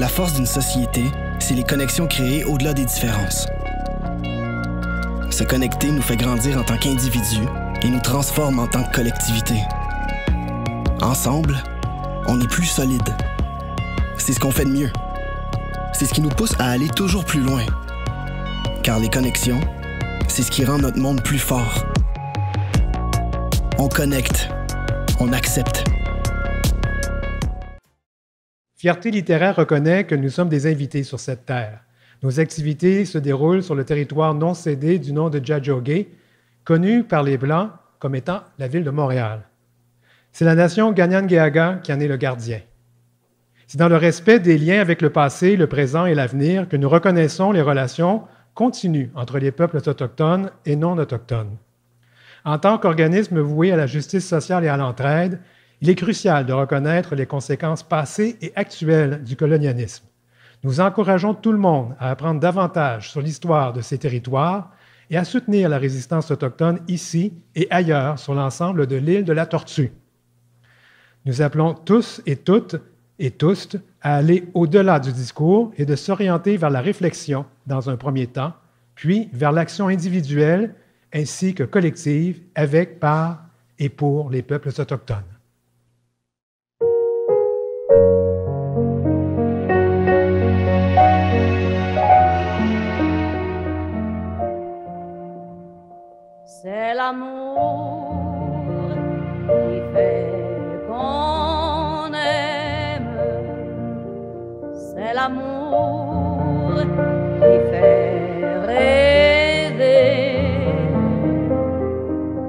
La force d'une société, c'est les connexions créées au-delà des différences. Se connecter nous fait grandir en tant qu'individus et nous transforme en tant que collectivité. Ensemble, on est plus solide. C'est ce qu'on fait de mieux. C'est ce qui nous pousse à aller toujours plus loin. Car les connexions, c'est ce qui rend notre monde plus fort. On connecte. On accepte. Fierté littéraire reconnaît que nous sommes des invités sur cette terre. Nos activités se déroulent sur le territoire non cédé du nom de Tiohtià:ke, connu par les Blancs comme étant la ville de Montréal. C'est la nation Kanien'kehá:ka qui en est le gardien. C'est dans le respect des liens avec le passé, le présent et l'avenir que nous reconnaissons les relations continues entre les peuples autochtones et non autochtones. En tant qu'organisme voué à la justice sociale et à l'entraide, il est crucial de reconnaître les conséquences passées et actuelles du colonialisme. Nous encourageons tout le monde à apprendre davantage sur l'histoire de ces territoires et à soutenir la résistance autochtone ici et ailleurs sur l'ensemble de l'île de la Tortue. Nous appelons tous et toutes et tous à aller au-delà du discours et de s'orienter vers la réflexion dans un premier temps, puis vers l'action individuelle ainsi que collective avec, par et pour les peuples autochtones. C'est l'amour qui fait qu'on aime. C'est l'amour qui fait rêver.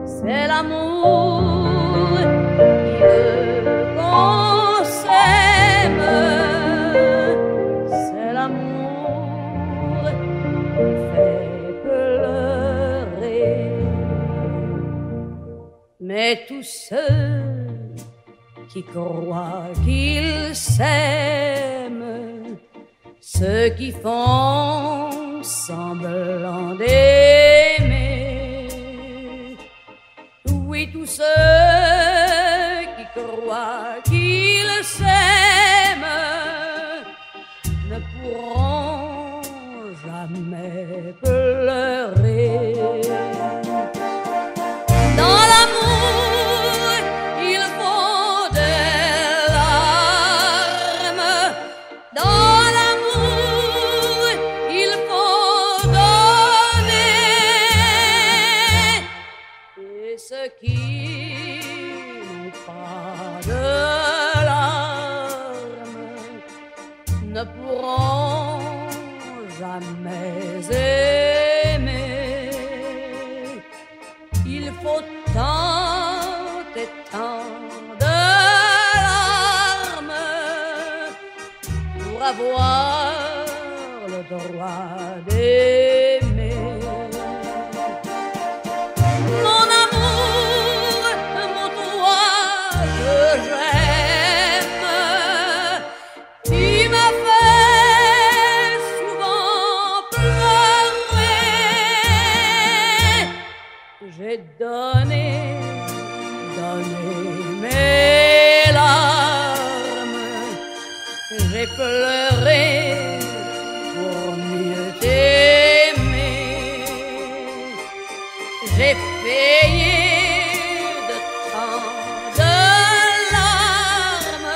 C'est l'amour qui veut qu'on s'aime. C'est l'amour qui fait pleurer. Mais tous ceux qui croient qu'ils s'aiment, ceux qui font semblant d'aimer, oui, tous ceux qui croient qu'ils s'aiment ne pourront jamais pleurer. Dans l'amour, il faut des larmes. Dans l'amour, il faut donner. Et ceux qui n'ont pas de larmes ne pourront jamais aimer. Il faut tant et tant de larmes pour avoir le droit d'aimer. Mon amour, mon toi que j'aime, tu m'as fait souvent pleurer. J'ai donné mes larmes, j'ai pleuré pour mieux t'aimer. J'ai payé de tant de larmes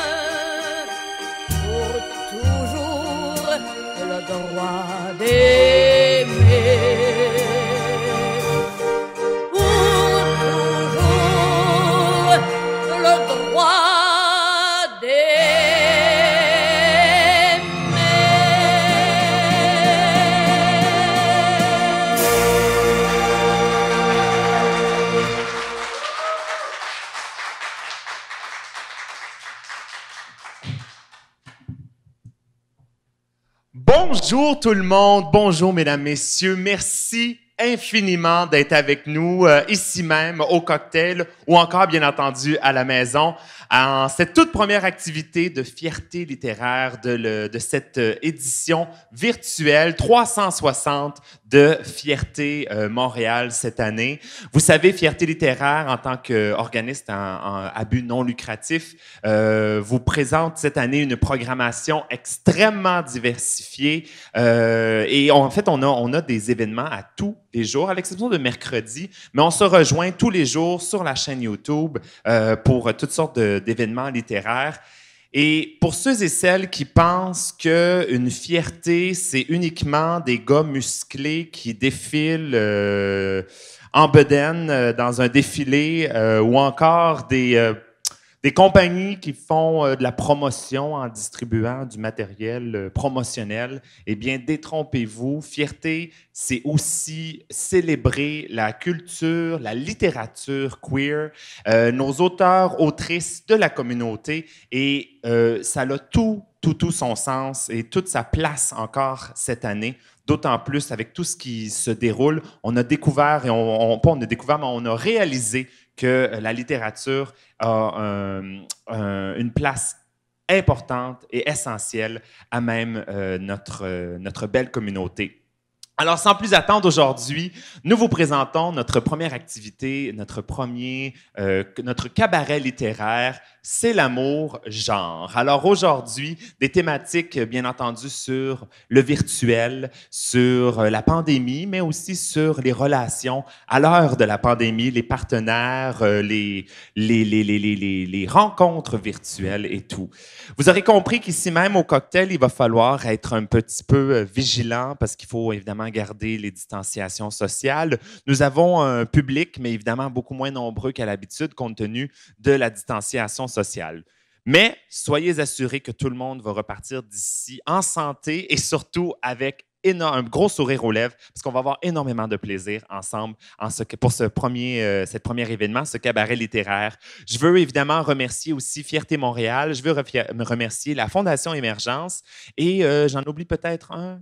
pour toujours le droit d'aimer. Bonjour tout le monde, bonjour mesdames, messieurs, merci infiniment d'être avec nous ici même au cocktail ou encore bien entendu à la maison en cette toute première activité de fierté littéraire de cette édition virtuelle 360 de Fierté Montréal cette année. Vous savez, Fierté littéraire, en tant qu'organisme à but non lucratif, vous présente cette année une programmation extrêmement diversifiée. Et en fait, on a des événements à tous les jours, à l'exception de mercredi, mais on se rejoint tous les jours sur la chaîne YouTube pour toutes sortes d'événements littéraires. Et pour ceux et celles qui pensent qu'une fierté, c'est uniquement des gars musclés qui défilent en bedaine dans un défilé ou encore des compagnies qui font de la promotion en distribuant du matériel promotionnel, eh bien, détrompez-vous. Fierté, c'est aussi célébrer la culture, la littérature queer, nos auteurs, autrices de la communauté, et ça a tout son sens et toute sa place encore cette année. D'autant plus avec tout ce qui se déroule, on a découvert, et on a réalisé que la littérature a une place importante et essentielle à même notre belle communauté. Alors, sans plus attendre, aujourd'hui, nous vous présentons notre première activité, notre cabaret littéraire, c'est l'amour genre. Alors aujourd'hui, des thématiques, bien entendu, sur le virtuel, sur la pandémie, mais aussi sur les relations à l'heure de la pandémie, les partenaires, les rencontres virtuelles et tout. Vous aurez compris qu'ici même au cocktail, il va falloir être un petit peu vigilant parce qu'il faut évidemment garder les distanciations sociales. Nous avons un public, mais évidemment beaucoup moins nombreux qu'à l'habitude compte tenu de la distanciation sociale. Mais soyez assurés que tout le monde va repartir d'ici en santé et surtout avec un gros sourire aux lèvres parce qu'on va avoir énormément de plaisir ensemble pour ce premier événement, ce cabaret littéraire. Je veux évidemment remercier aussi Fierté Montréal. Je veux remercier la Fondation Émergence et j'en oublie peut-être un.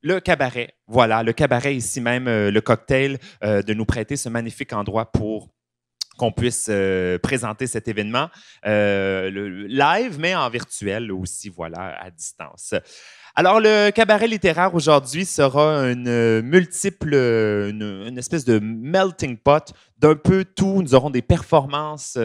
Le cabaret. Voilà, le cabaret ici même, le cocktail, de nous prêter ce magnifique endroit pour qu'on puisse présenter cet événement live, mais en virtuel aussi, voilà, à distance. Alors, le cabaret littéraire aujourd'hui sera une espèce de melting pot d'un peu tout. Nous aurons des performances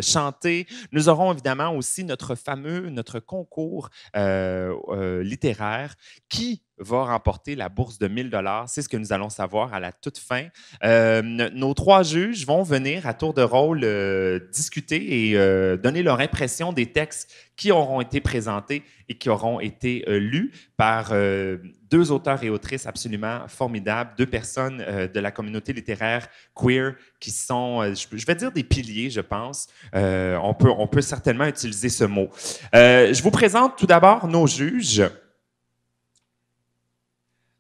chantées. Nous aurons évidemment aussi notre concours littéraire qui va remporter la bourse de 1 000 $. C'est ce que nous allons savoir à la toute fin. Nos 3 juges vont venir à tour de rôle discuter et donner leur impression des textes qui auront été présentés et qui auront été lus par 2 auteurs et autrices absolument formidables, 2 personnes de la communauté littéraire queer qui sont, je vais dire des piliers, je pense. On peut certainement utiliser ce mot. Je vous présente tout d'abord nos juges.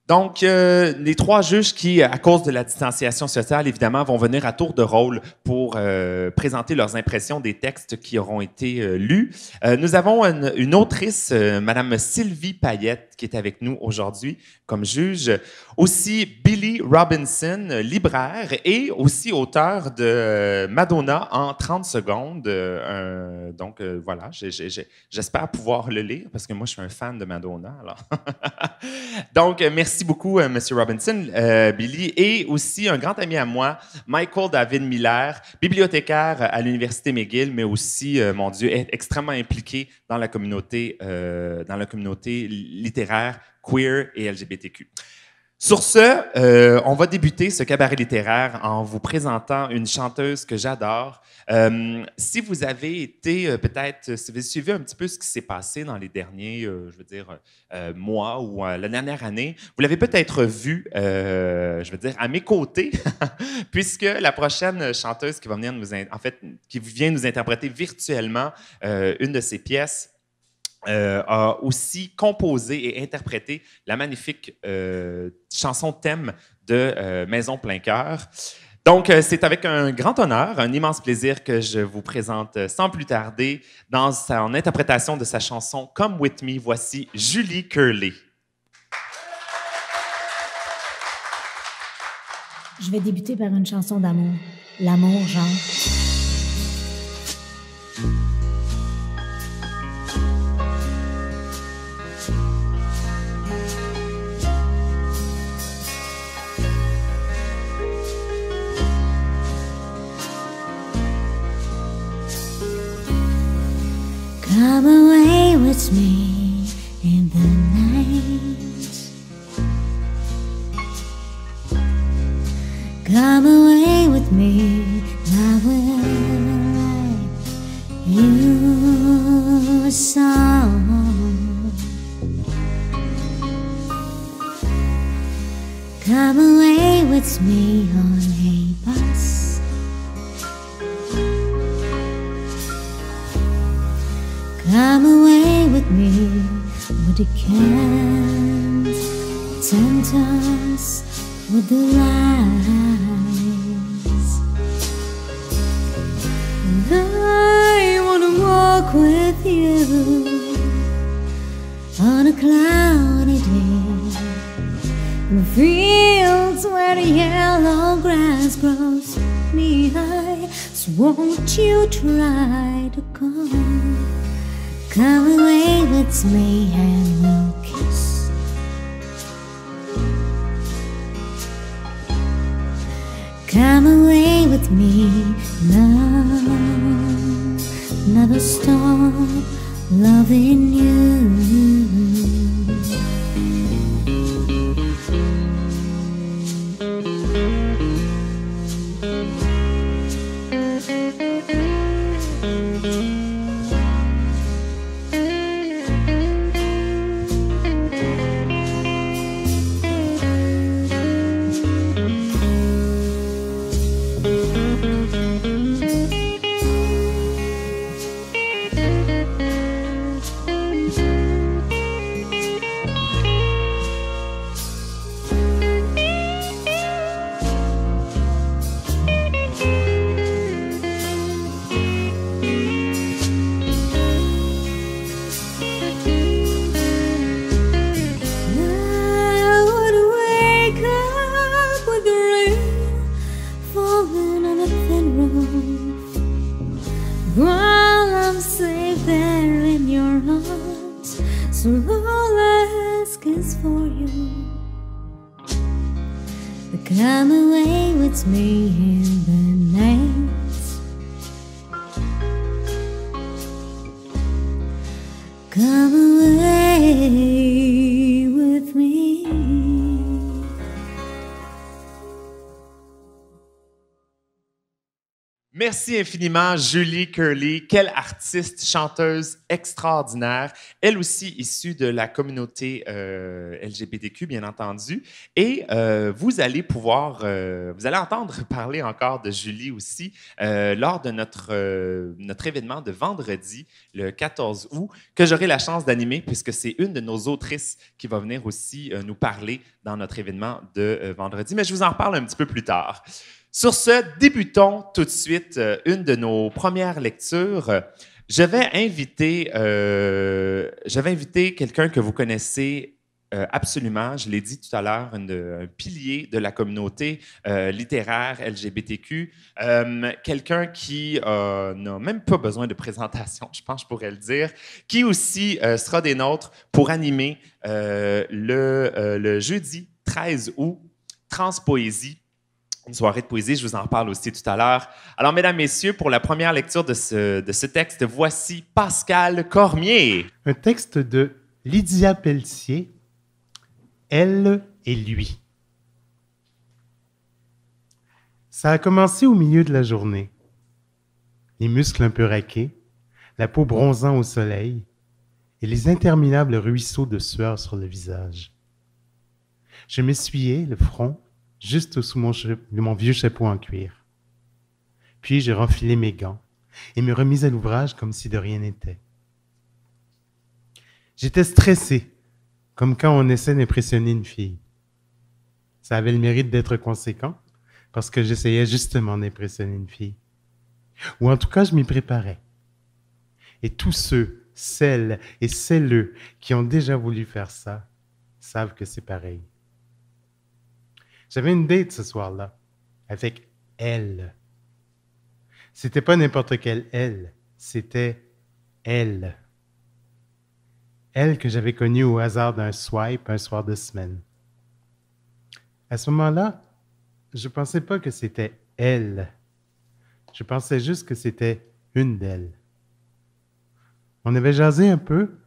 Donc, les 3 juges qui, à cause de la distanciation sociale, évidemment, vont venir à tour de rôle pour présenter leurs impressions des textes qui auront été lus. Nous avons une autrice, Madame Sylvie Payette, qui est avec nous aujourd'hui comme juge. Aussi, Billy Robinson, libraire et aussi auteur de Madonna en 30 secondes. Donc, voilà, j'espère pouvoir le lire parce que moi, je suis un fan de Madonna. Alors. Donc, merci beaucoup, M. Robinson, Billy, et aussi un grand ami à moi, Michael David Miller, bibliothécaire à l'Université McGill, mais aussi, mon Dieu, extrêmement impliqué dans la communauté littéraire, queer et LGBTQ. Sur ce, on va débuter ce cabaret littéraire en vous présentant une chanteuse que j'adore. Si vous avez été, peut-être, si vous avez suivi un petit peu ce qui s'est passé dans les derniers, mois ou la dernière année, vous l'avez peut-être vu, à mes côtés, puisque la prochaine chanteuse qui va venir qui vient nous interpréter virtuellement une de ses pièces, a aussi composé et interprété la magnifique chanson thème de Maison plein cœur. Donc, c'est avec un grand honneur, un immense plaisir que je vous présente sans plus tarder dans son interprétation de sa chanson « Come With Me ». Voici Julie Curley. Je vais débuter par une chanson d'amour. L'amour, genre. with me in the night. Come away with me, I will write you a song. Come away with me on a bus. Come away with me with a can, tempt us with the lies. And I wanna walk with you on a cloudy day in fields where the yellow grass grows knee high. So won't you try to come away with me and we'll kiss. Come away with me, love, never stop loving you. So all I ask is for you to come away with me in the night. Come away with me. Merci infiniment, Julie Curley. Quelle artiste, chanteuse extraordinaire. Elle aussi issue de la communauté LGBTQ, bien entendu. Et vous allez pouvoir, vous allez entendre parler encore de Julie aussi lors de notre événement de vendredi, le 14 août, que j'aurai la chance d'animer puisque c'est une de nos autrices qui va venir aussi nous parler dans notre événement de vendredi. Mais je vous en reparle un petit peu plus tard. Sur ce, débutons tout de suite une de nos premières lectures. Je vais inviter quelqu'un que vous connaissez absolument, je l'ai dit tout à l'heure, un pilier de la communauté littéraire LGBTQ, quelqu'un qui n'a même pas besoin de présentation, je pense que je pourrais le dire, qui aussi sera des nôtres pour animer le jeudi 13 août, Transpoésie. Une soirée de poésie, je vous en parle aussi tout à l'heure. Alors, mesdames, messieurs, pour la première lecture de ce texte, voici Pascal Cormier. Un texte de Lydia Pelletier, Elle et lui. Ça a commencé au milieu de la journée. Les muscles un peu raqués, la peau bronzant au soleil et les interminables ruisseaux de sueur sur le visage. Je m'essuyais le front juste sous mon vieux chapeau en cuir. Puis j'ai renfilé mes gants et me remis à l'ouvrage comme si de rien n'était. J'étais stressé, comme quand on essaie d'impressionner une fille. Ça avait le mérite d'être conséquent, parce que j'essayais justement d'impressionner une fille. Ou en tout cas, je m'y préparais. Et tous ceux, celles et celles qui ont déjà voulu faire ça savent que c'est pareil. J'avais une date ce soir-là, avec elle. C'était pas n'importe quelle elle, c'était elle. Elle que j'avais connue au hasard d'un swipe un soir de semaine. À ce moment-là, je pensais pas que c'était elle. Je pensais juste que c'était une d'elles. On avait jasé un peu,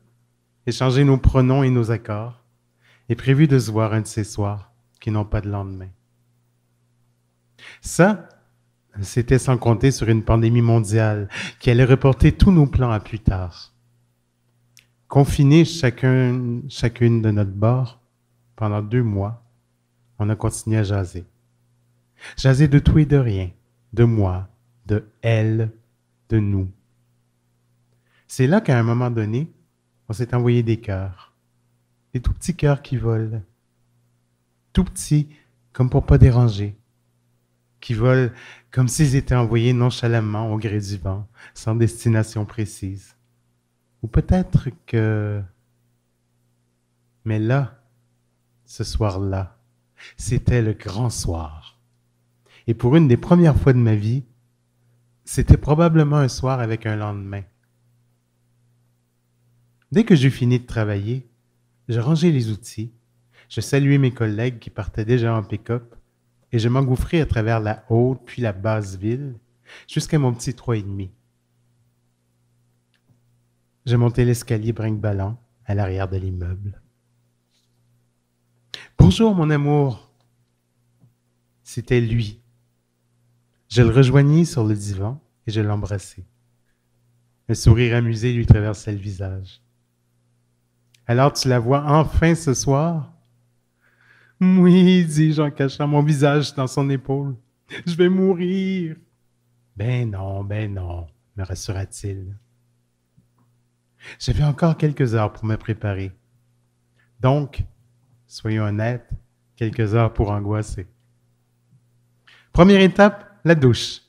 échanger nos pronoms et nos accords, et prévu de se voir un de ces soirs qui n'ont pas de lendemain. Ça, c'était sans compter sur une pandémie mondiale qui allait reporter tous nos plans à plus tard. Confinés chacune de notre bord, pendant 2 mois, on a continué à jaser. Jaser de tout et de rien, de moi, de elle, de nous. C'est là qu'à un moment donné, on s'est envoyé des cœurs. Des tout petits cœurs qui volent. Tout petits, comme pour pas déranger. Qui volent comme s'ils étaient envoyés nonchalamment au gré du vent, sans destination précise. Ou peut-être que... Mais là, ce soir-là, c'était le grand soir. Et pour une des premières fois de ma vie, c'était probablement un soir avec un lendemain. Dès que j'eus fini de travailler, je rangeai les outils, je saluai mes collègues qui partaient déjà en pick-up et je m'engouffrai à travers la haute puis la basse ville jusqu'à mon petit 3,5. Je montai l'escalier brinque-ballant à l'arrière de l'immeuble. « Bonjour, mon amour !» C'était lui. Je le rejoignis sur le divan et je l'embrassai. Un sourire amusé lui traversait le visage. « Alors tu la vois enfin ce soir? »« Oui, dis-je en cachant mon visage dans son épaule. Je vais mourir. »« Ben non, me rassura-t-il. J'avais encore quelques heures pour me préparer. Donc, soyons honnêtes, quelques heures pour angoisser. Première étape, la douche.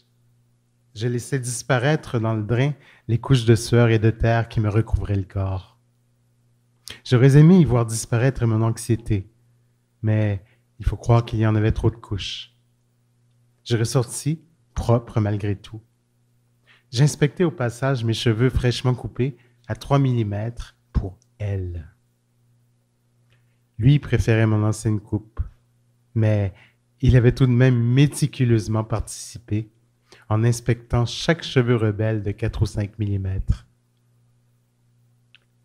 Je laissais disparaître dans le drain les couches de sueur et de terre qui me recouvraient le corps. J'aurais aimé y voir disparaître mon anxiété, mais il faut croire qu'il y en avait trop de couches. Je ressortis, propre malgré tout. J'inspectais au passage mes cheveux fraîchement coupés à 3 mm pour elle. Lui préférait mon ancienne coupe, mais il avait tout de même méticuleusement participé en inspectant chaque cheveu rebelle de 4 ou 5 mm.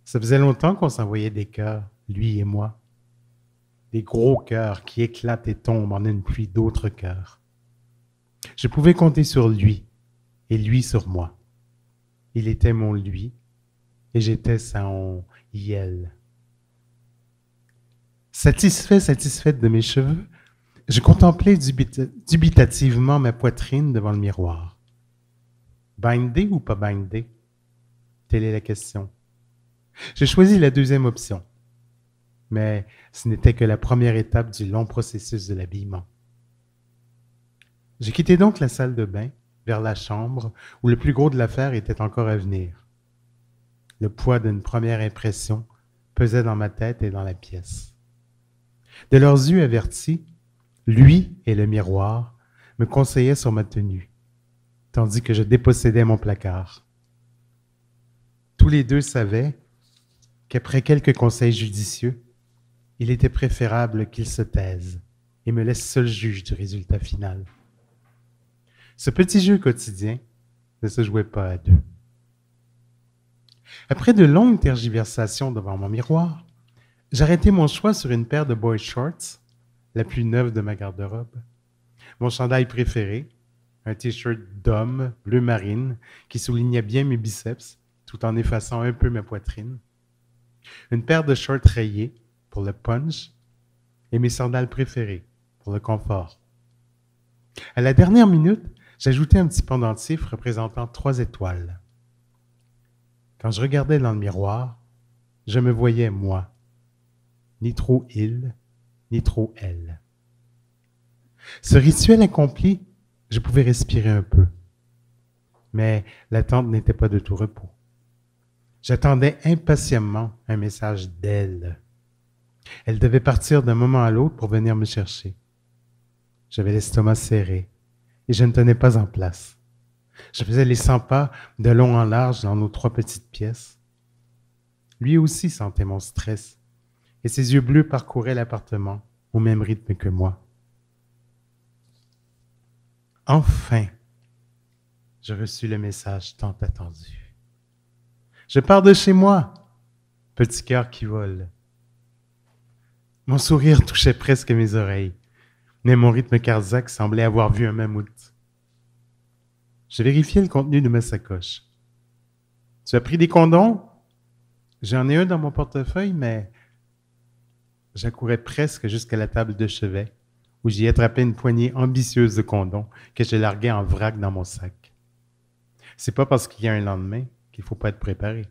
Ça faisait longtemps qu'on s'envoyait des cœurs, lui et moi. Des gros cœurs qui éclatent et tombent en une pluie d'autres cœurs. Je pouvais compter sur lui et lui sur moi. Il était mon lui et j'étais son elle. Satisfaite de mes cheveux, je contemplais dubitativement ma poitrine devant le miroir. Bindé ou pas bindé? Telle est la question. J'ai choisi la deuxième option, mais ce n'était que la première étape du long processus de l'habillement. J'ai quitté donc la salle de bain vers la chambre où le plus gros de l'affaire était encore à venir. Le poids d'une première impression pesait dans ma tête et dans la pièce. De leurs yeux avertis, lui et le miroir me conseillaient sur ma tenue, tandis que je dépossédais mon placard. Tous les deux savaient qu'après quelques conseils judicieux, il était préférable qu'ils se taisent et me laissent seul juge du résultat final. Ce petit jeu quotidien ne se jouait pas à deux. Après de longues tergiversations devant mon miroir, j'arrêtai mon choix sur une paire de boy shorts, la plus neuve de ma garde-robe, mon chandail préféré, un t-shirt d'homme bleu marine qui soulignait bien mes biceps tout en effaçant un peu ma poitrine, une paire de shorts rayés pour le punch et mes sandales préférées pour le confort. À la dernière minute, j'ajoutais un petit pendentif représentant 3 étoiles. Quand je regardais dans le miroir, je me voyais moi, ni trop il, ni trop elle. Ce rituel accompli, je pouvais respirer un peu. Mais l'attente n'était pas de tout repos. J'attendais impatiemment un message d'elle. Elle devait partir d'un moment à l'autre pour venir me chercher. J'avais l'estomac serré et je ne tenais pas en place. Je faisais les 100 pas de long en large dans nos 3 petites pièces. Lui aussi sentait mon stress et ses yeux bleus parcouraient l'appartement au même rythme que moi. Enfin, je reçus le message tant attendu. Je pars de chez moi. petit cœur qui vole. Mon sourire touchait presque mes oreilles, mais mon rythme cardiaque semblait avoir vu un mammouth. Je vérifiais le contenu de ma sacoche. « Tu as pris des condoms? » J'en ai un dans mon portefeuille, mais j'accourais presque jusqu'à la table de chevet, où j'y attrapais une poignée ambitieuse de condoms que je larguais en vrac dans mon sac. C'est pas parce qu'il y a un lendemain qu'il faut pas être préparé.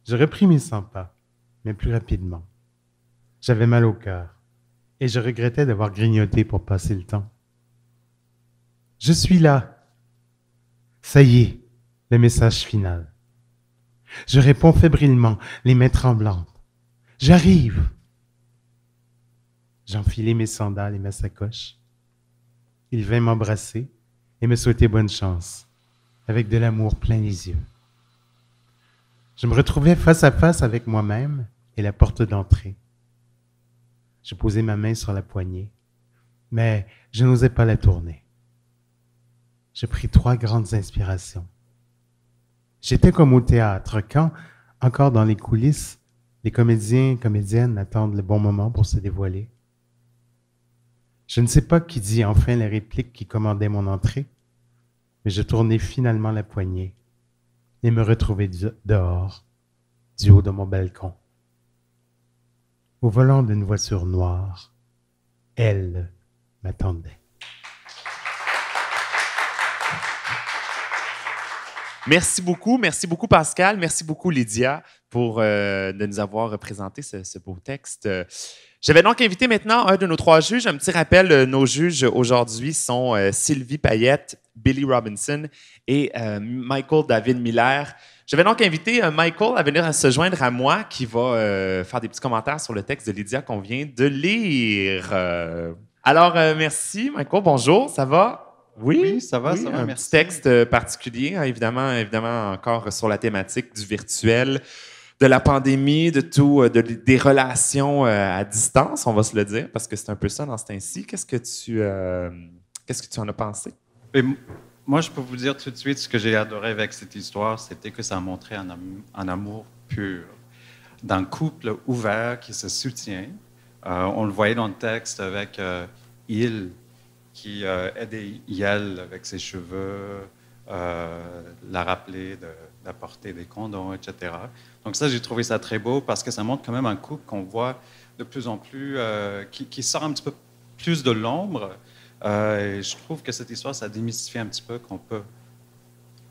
Je repris mes 100 pas, mais plus rapidement. J'avais mal au cœur, et je regrettais d'avoir grignoté pour passer le temps. Je suis là. Ça y est, le message final. Je réponds fébrilement, les mains tremblantes. J'arrive. J'enfilai mes sandales et ma sacoche. Il vint m'embrasser et me souhaiter bonne chance, avec de l'amour plein les yeux. Je me retrouvais face à face avec moi-même et la porte d'entrée. Je posai ma main sur la poignée, mais je n'osais pas la tourner. Je pris 3 grandes inspirations. J'étais comme au théâtre, quand, encore dans les coulisses, les comédiens et comédiennes attendent le bon moment pour se dévoiler. Je ne sais pas qui dit enfin la réplique qui commandait mon entrée, mais je tournai finalement la poignée et me retrouvai dehors, du haut de mon balcon. Au volant d'une voiture noire, elle m'attendait. Merci beaucoup Pascal, merci beaucoup Lydia pour de nous avoir présenté ce beau texte. J'avais donc invité maintenant un de nos 3 juges. Un petit rappel, nos juges aujourd'hui sont Sylvie Payette, Billy Robinson et Michael David Miller. J'avais donc invité Michael à venir se joindre à moi qui va faire des petits commentaires sur le texte de Lydia qu'on vient de lire. Alors, merci Michael, bonjour, ça va? Oui, ça va, un merci. Petit texte particulier, hein, évidemment encore sur la thématique du virtuel, de la pandémie, de tout, des relations à distance, on va se le dire, parce que c'est un peu ça dans ce temps-ci. Qu'est-ce que tu en as pensé? Et moi, je peux vous dire tout de suite, ce que j'ai adoré avec cette histoire, c'était que ça montrait un amour pur, d'un couple ouvert qui se soutient. On le voyait dans le texte avec il qui aidait Yael avec ses cheveux, la rappeler d'apporter des condoms, etc. Donc ça, j'ai trouvé ça très beau parce que ça montre quand même un couple qu'on voit de plus en plus, qui sort un petit peu plus de l'ombre. Et je trouve que cette histoire, ça démystifie un petit peu qu'on peut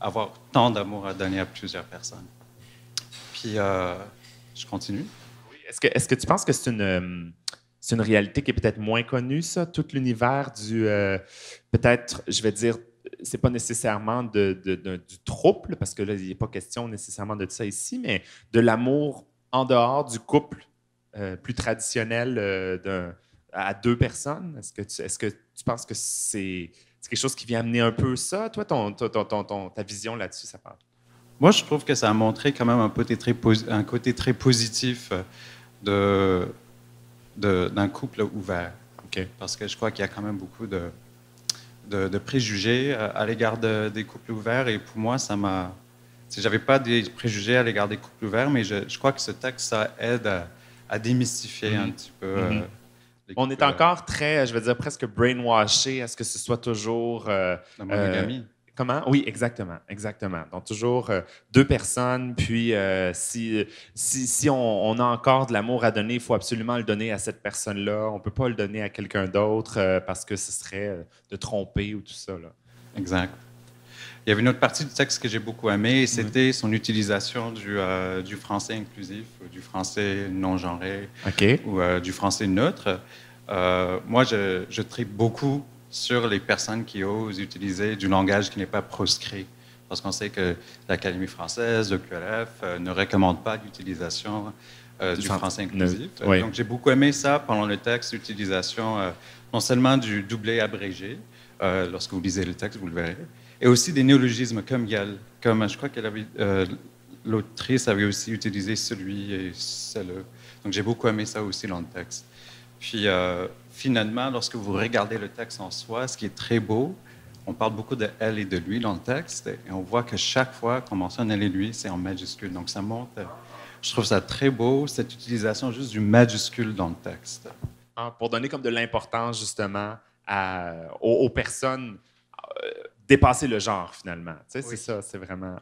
avoir tant d'amour à donner à plusieurs personnes. Puis, je continue. Oui. Est-ce que tu penses que c'est une réalité qui est peut-être moins connue, ça, tout l'univers du... peut-être, je vais dire, c'est pas nécessairement du trouble, parce que là, il n'est pas question nécessairement de ça ici, mais de l'amour en dehors du couple plus traditionnel à 2 personnes. Est-ce que tu penses que c'est quelque chose qui vient amener un peu ça? Toi, ta vision là-dessus, ça parle? Moi, je trouve que ça a montré quand même un côté très positif d'un couple ouvert. Okay. Parce que je crois qu'il y a quand même beaucoup de préjugés à l'égard des couples ouverts. Et pour moi, ça m'a... J'avais pas des préjugés à l'égard des couples ouverts, mais je crois que ce texte, ça aide à démystifier un petit peu... On est encore très, je veux dire, presque brainwashé à ce que ce soit toujours... la monogamie. Comment? Oui, exactement. Donc, toujours 2 personnes, puis si on a encore de l'amour à donner, il faut absolument le donner à cette personne-là. On ne peut pas le donner à quelqu'un d'autre parce que ce serait de tromper ou tout ça. Là. Exact. Il y avait une autre partie du texte que j'ai beaucoup aimée, et c'était son utilisation du français inclusif, du français non-genré, ou du français neutre. Moi, je tripe beaucoup sur les personnes qui osent utiliser du langage qui n'est pas proscrit. Parce qu'on sait que l'Académie française, le QLF, ne recommande pas l'utilisation du français inclusif. Oui. Donc, j'ai beaucoup aimé ça pendant le texte, l'utilisation non seulement du doublé abrégé, lorsque vous lisez le texte, vous le verrez, et aussi des néologismes comme Yael. Comme je crois qu'elle avait... l'autrice avait aussi utilisé celui et celle. Donc, j'ai beaucoup aimé ça aussi dans le texte. Puis, finalement, lorsque vous regardez le texte en soi, ce qui est très beau, on parle beaucoup de elle et de lui dans le texte, et on voit que chaque fois qu'on mentionne elle et lui, c'est en majuscule. Donc, ça montre, je trouve ça très beau, cette utilisation juste du majuscule dans le texte. Pour donner comme de l'importance, justement, aux personnes, dépasser le genre, finalement. Tu sais, Oui. c'est ça, c'est vraiment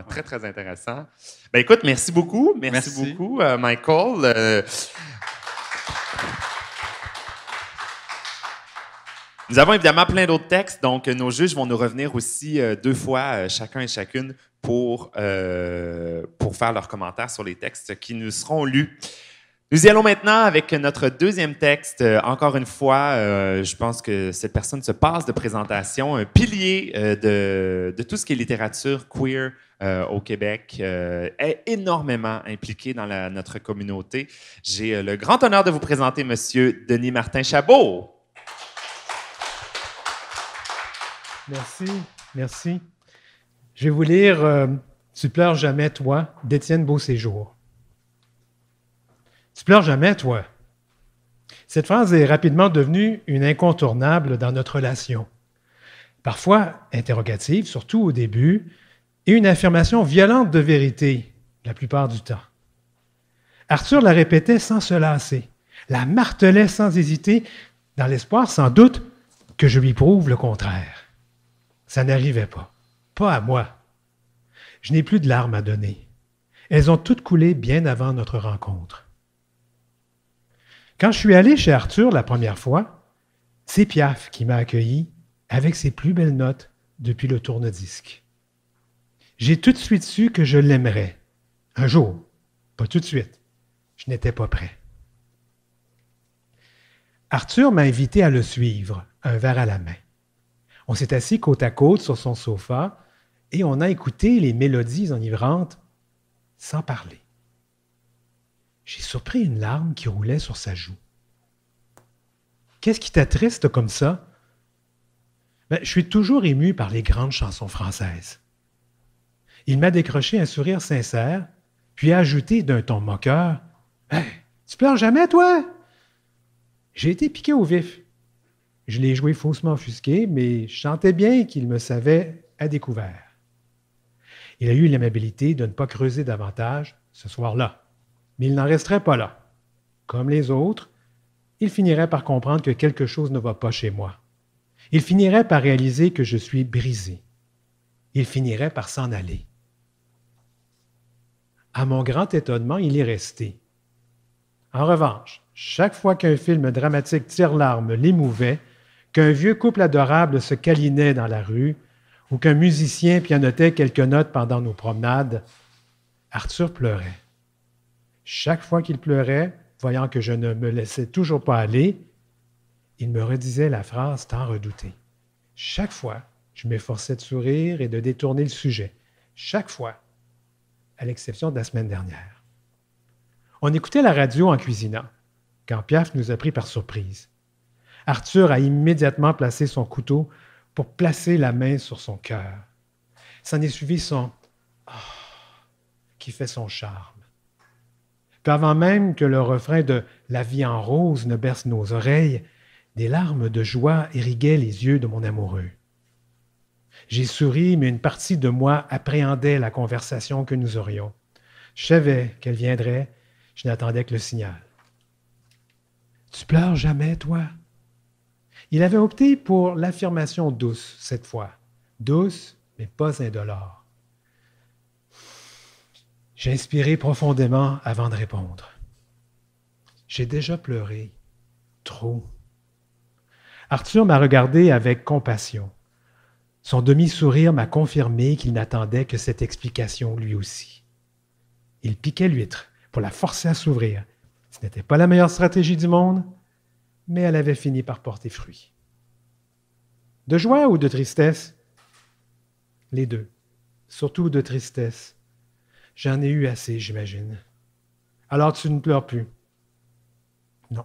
très, très intéressant. Ben écoute, merci beaucoup. Merci beaucoup, Michael. Nous avons évidemment plein d'autres textes, donc nos juges vont nous revenir aussi 2 fois, chacun et chacune, pour faire leurs commentaires sur les textes qui nous seront lus. Nous y allons maintenant avec notre deuxième texte. Encore une fois, je pense que cette personne se passe de présentation, un pilier de tout ce qui est littérature queer au Québec, est énormément impliqué dans notre communauté. J'ai le grand honneur de vous présenter Monsieur Denis Martin Chabot. Merci. Je vais vous lire Tu pleures jamais, toi, d'Étienne Beauséjour. Tu pleures jamais, toi. Cette phrase est rapidement devenue une incontournable dans notre relation. Parfois interrogative, surtout au début, et une affirmation violente de vérité la plupart du temps. Arthur la répétait sans se lasser, la martelait sans hésiter, dans l'espoir sans doute que je lui prouve le contraire. Ça n'arrivait pas à moi. Je n'ai plus de larmes à donner. Elles ont toutes coulé bien avant notre rencontre. Quand je suis allé chez Arthur la première fois, c'est Piaf qui m'a accueilli avec ses plus belles notes depuis le tourne-disque. J'ai tout de suite su que je l'aimerais. Un jour, pas tout de suite. Je n'étais pas prêt. Arthur m'a invité à le suivre, un verre à la main. On s'est assis côte à côte sur son sofa et on a écouté les mélodies enivrantes sans parler. J'ai surpris une larme qui roulait sur sa joue. « Qu'est-ce qui t'attriste comme ça? » Je suis toujours ému par les grandes chansons françaises. Il m'a décroché un sourire sincère, puis a ajouté d'un ton moqueur « Hey, tu pleures jamais, toi? » J'ai été piqué au vif. Je l'ai joué faussement offusqué, mais je sentais bien qu'il me savait à découvert. Il a eu l'amabilité de ne pas creuser davantage ce soir-là. Mais il n'en resterait pas là. Comme les autres, il finirait par comprendre que quelque chose ne va pas chez moi. Il finirait par réaliser que je suis brisé. Il finirait par s'en aller. À mon grand étonnement, il est resté. En revanche, chaque fois qu'un film dramatique tire-larme l'émouvait, qu'un vieux couple adorable se câlinait dans la rue, ou qu'un musicien pianotait quelques notes pendant nos promenades, Arthur pleurait. Chaque fois qu'il pleurait, voyant que je ne me laissais toujours pas aller, il me redisait la phrase tant redoutée. Chaque fois, je m'efforçais de sourire et de détourner le sujet. Chaque fois, à l'exception de la semaine dernière. On écoutait la radio en cuisinant, quand Piaf nous a pris par surprise. Arthur a immédiatement placé son couteau pour placer la main sur son cœur. S'en est suivi son « ah » qui fait son charme. Puis avant même que le refrain de « La vie en rose » ne berce nos oreilles, des larmes de joie irriguaient les yeux de mon amoureux. J'ai souri, mais une partie de moi appréhendait la conversation que nous aurions. Je savais qu'elle viendrait, je n'attendais que le signal. « Tu pleures jamais, toi? » Il avait opté pour l'affirmation douce, cette fois. Douce, mais pas indolore. J'ai inspiré profondément avant de répondre. J'ai déjà pleuré. Trop. Arthur m'a regardé avec compassion. Son demi-sourire m'a confirmé qu'il n'attendait que cette explication lui aussi. Il piquait l'huître pour la forcer à s'ouvrir. Ce n'était pas la meilleure stratégie du monde, mais elle avait fini par porter fruit. De joie ou de tristesse? Les deux. Surtout de tristesse. J'en ai eu assez, j'imagine. Alors tu ne pleures plus? Non.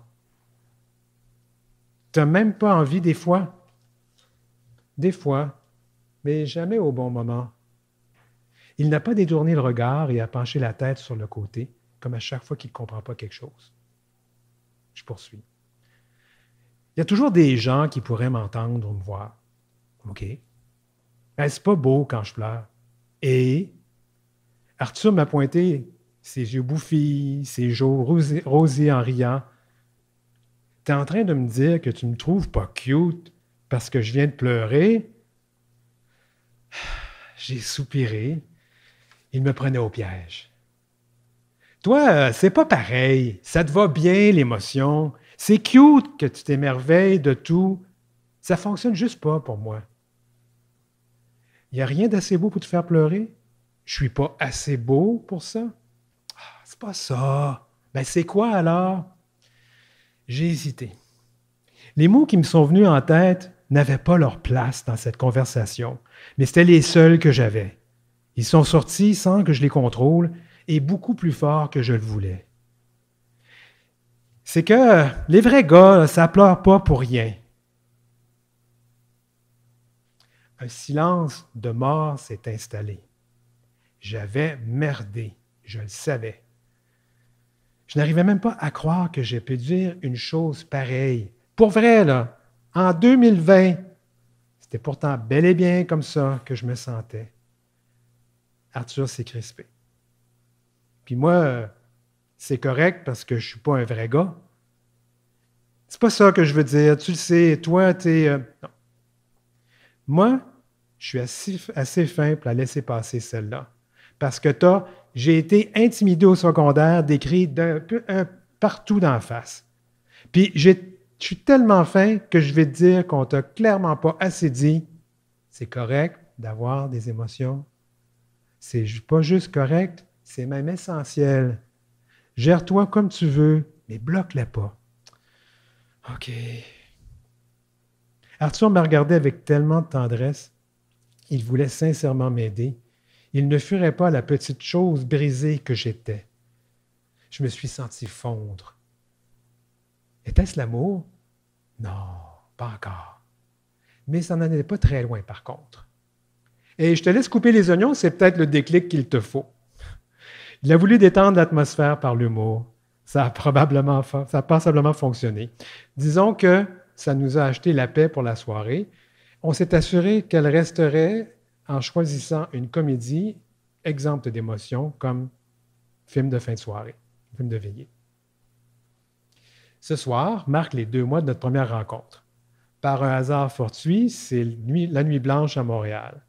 Tu n'as même pas envie des fois? Des fois, mais jamais au bon moment. Il n'a pas détourné le regard et a penché la tête sur le côté, comme à chaque fois qu'il ne comprend pas quelque chose. Je poursuis. Il y a toujours des gens qui pourraient m'entendre ou me voir. OK. C'est pas beau quand je pleure. Et Arthur m'a pointé ses yeux bouffis, ses joues rosés en riant. T'es en train de me dire que tu me trouves pas cute parce que je viens de pleurer? J'ai soupiré. Il me prenait au piège. Toi, c'est pas pareil. Ça te va bien, l'émotion. C'est cute que tu t'émerveilles de tout. Ça fonctionne juste pas pour moi. Il n'y a rien d'assez beau pour te faire pleurer? Je suis pas assez beau pour ça? C'est pas ça. C'est quoi alors? J'ai hésité. Les mots qui me sont venus en tête n'avaient pas leur place dans cette conversation, mais c'était les seuls que j'avais. Ils sont sortis sans que je les contrôle et beaucoup plus fort que je le voulais. C'est que les vrais gars, ça pleure pas pour rien. Un silence de mort s'est installé. J'avais merdé, je le savais. Je n'arrivais même pas à croire que j'ai pu dire une chose pareille. Pour vrai, là, en 2020, c'était pourtant bel et bien comme ça que je me sentais. Arthur s'est crispé. Puis moi, c'est correct parce que je ne suis pas un vrai gars. C'est pas ça que je veux dire. Tu le sais, toi, t'es... Non. Moi, je suis assez fin pour la laisser passer celle-là. Parce que j'ai été intimidé au secondaire, décrit partout d'en face. Puis je suis tellement fin que je vais te dire qu'on t'a clairement pas assez dit c'est correct d'avoir des émotions. C'est pas juste correct, c'est même essentiel. Gère-toi comme tu veux, mais bloque-la pas. OK. Arthur me regardait avec tellement de tendresse. Il voulait sincèrement m'aider. Il ne fuirait pas la petite chose brisée que j'étais. Je me suis senti fondre. Était-ce l'amour? Non, pas encore. Mais ça n'en était pas très loin, par contre. Et je te laisse couper les oignons, c'est peut-être le déclic qu'il te faut. Il a voulu détendre l'atmosphère par l'humour. Ça a passablement fonctionné. Disons que ça nous a acheté la paix pour la soirée. On s'est assuré qu'elle resterait en choisissant une comédie exempte d'émotion comme film de fin de soirée, film de veillée. Ce soir marque les 2 mois de notre première rencontre. Par un hasard fortuit, c'est la nuit blanche à Montréal.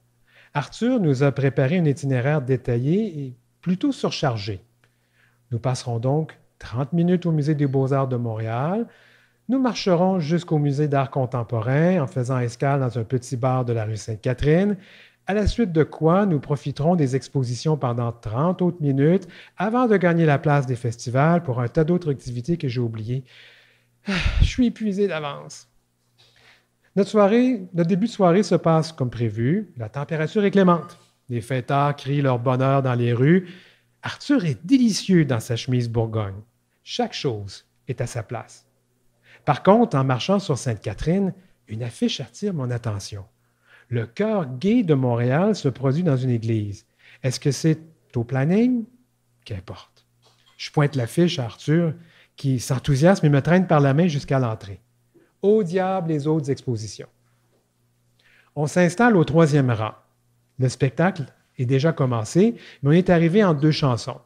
Arthur nous a préparé un itinéraire détaillé et plutôt surchargé. Nous passerons donc 30 minutes au Musée des Beaux-Arts de Montréal. Nous marcherons jusqu'au Musée d'art contemporain en faisant escale dans un petit bar de la rue Sainte-Catherine, à la suite de quoi nous profiterons des expositions pendant 30 autres minutes avant de gagner la place des festivals pour un tas d'autres activités que j'ai oubliées. Je suis épuisé d'avance. Notre début de soirée se passe comme prévu. La température est clémente. Les fêtards crient leur bonheur dans les rues. Arthur est délicieux dans sa chemise Bourgogne. Chaque chose est à sa place. Par contre, en marchant sur Sainte-Catherine, une affiche attire mon attention. Le chœur gay de Montréal se produit dans une église. Est-ce que c'est au planning? Qu'importe. Je pointe l'affiche à Arthur, qui s'enthousiasme et me traîne par la main jusqu'à l'entrée. Au diable les autres expositions. On s'installe au 3e rang. Le spectacle est déjà commencé, mais on est arrivé en 2 chansons.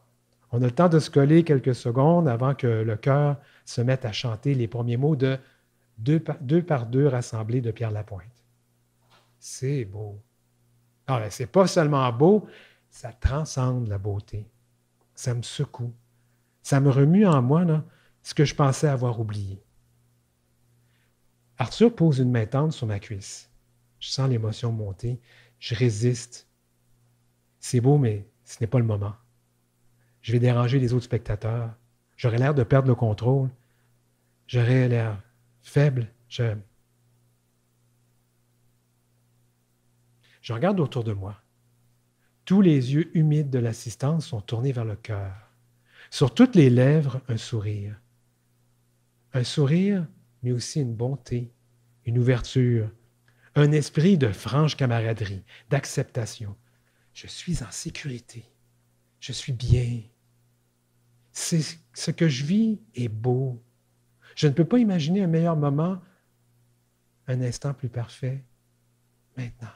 On a le temps de se coller quelques secondes avant que le chœur se mette à chanter les premiers mots de deux par deux rassemblés de Pierre Lapointe. C'est beau. Alors, c'est pas seulement beau, ça transcende la beauté. Ça me secoue. Ça me remue en moi là, ce que je pensais avoir oublié. Arthur pose une main tendre sur ma cuisse. Je sens l'émotion monter. Je résiste. C'est beau, mais ce n'est pas le moment. Je vais déranger les autres spectateurs. J'aurais l'air de perdre le contrôle. J'aurais l'air faible. Je regarde autour de moi. Tous les yeux humides de l'assistance sont tournés vers le cœur. Sur toutes les lèvres, un sourire. Un sourire, mais aussi une bonté, une ouverture, un esprit de franche camaraderie, d'acceptation. Je suis en sécurité. Je suis bien. Ce que je vis est beau. Je ne peux pas imaginer un meilleur moment, un instant plus parfait, maintenant.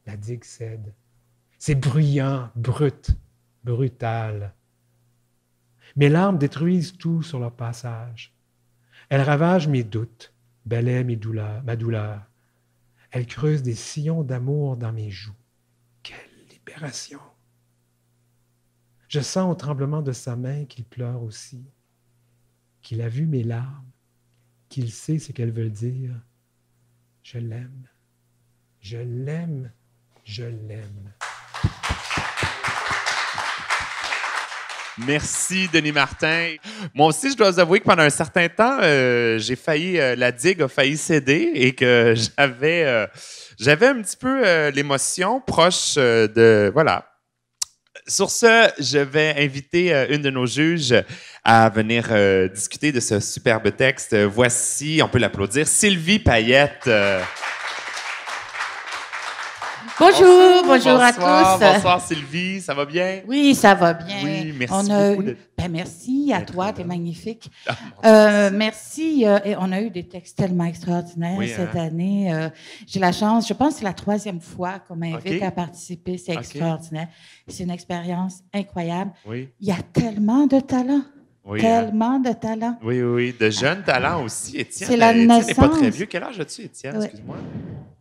La digue cède. C'est bruyant, brut, brutal. Mes larmes détruisent tout sur leur passage. Elles ravagent mes doutes, balaient ma douleur. Elles creusent des sillons d'amour dans mes joues. Quelle libération! Je sens au tremblement de sa main qu'il pleure aussi, qu'il a vu mes larmes, qu'il sait ce qu'elles veulent dire. Je l'aime, je l'aime, je l'aime. Merci, Denis Martin. Moi aussi, je dois vous avouer que pendant un certain temps, la digue a failli céder et que j'avais un petit peu l'émotion proche voilà. Sur ce, je vais inviter une de nos juges à venir discuter de ce superbe texte. Voici, on peut l'applaudir, Sylvie Payette. Bonjour, bonjour à tous. Bonsoir Sylvie, ça va bien? Oui, ça va bien. Oui, merci beaucoup. Merci à toi, t'es magnifique. Ah, merci. Et on a eu des textes tellement extraordinaires cette année. J'ai la chance, je pense que c'est la 3e fois qu'on m'invite à participer. C'est extraordinaire. C'est une expérience incroyable. Oui. Il y a tellement de talent. Oui, tellement de talent. Oui, de jeunes talents aussi. Étienne, c'est la naissance. Étienne n'est pas très vieux. Quel âge as-tu, Étienne? Oui. Excuse-moi.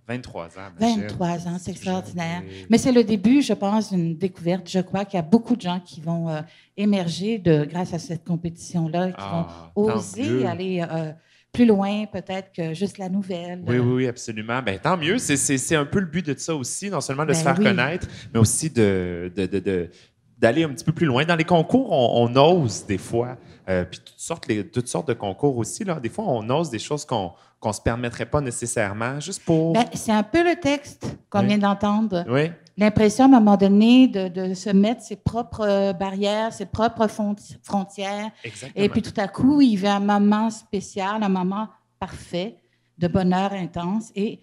23 ans. 23 ans, c'est extraordinaire. Mais c'est le début, je pense, d'une découverte. Je crois qu'il y a beaucoup de gens qui vont émerger grâce à cette compétition-là, qui vont oser aller plus loin, peut-être que juste la nouvelle. Oui, absolument. Ben, tant mieux. C'est un peu le but de ça aussi, non seulement de se faire connaître, mais aussi d'aller un petit peu plus loin. Dans les concours, on ose des fois, puis toutes sortes de concours aussi. Là. Des fois, on ose des choses qu'on ne se permettrait pas nécessairement, juste pour... Ben, c'est un peu le texte qu'on vient d'entendre. Oui. L'impression, à un moment donné, de se mettre ses propres barrières, ses propres frontières. Exactement. Et puis, tout à coup, il y a un moment spécial, un moment parfait de bonheur intense. Et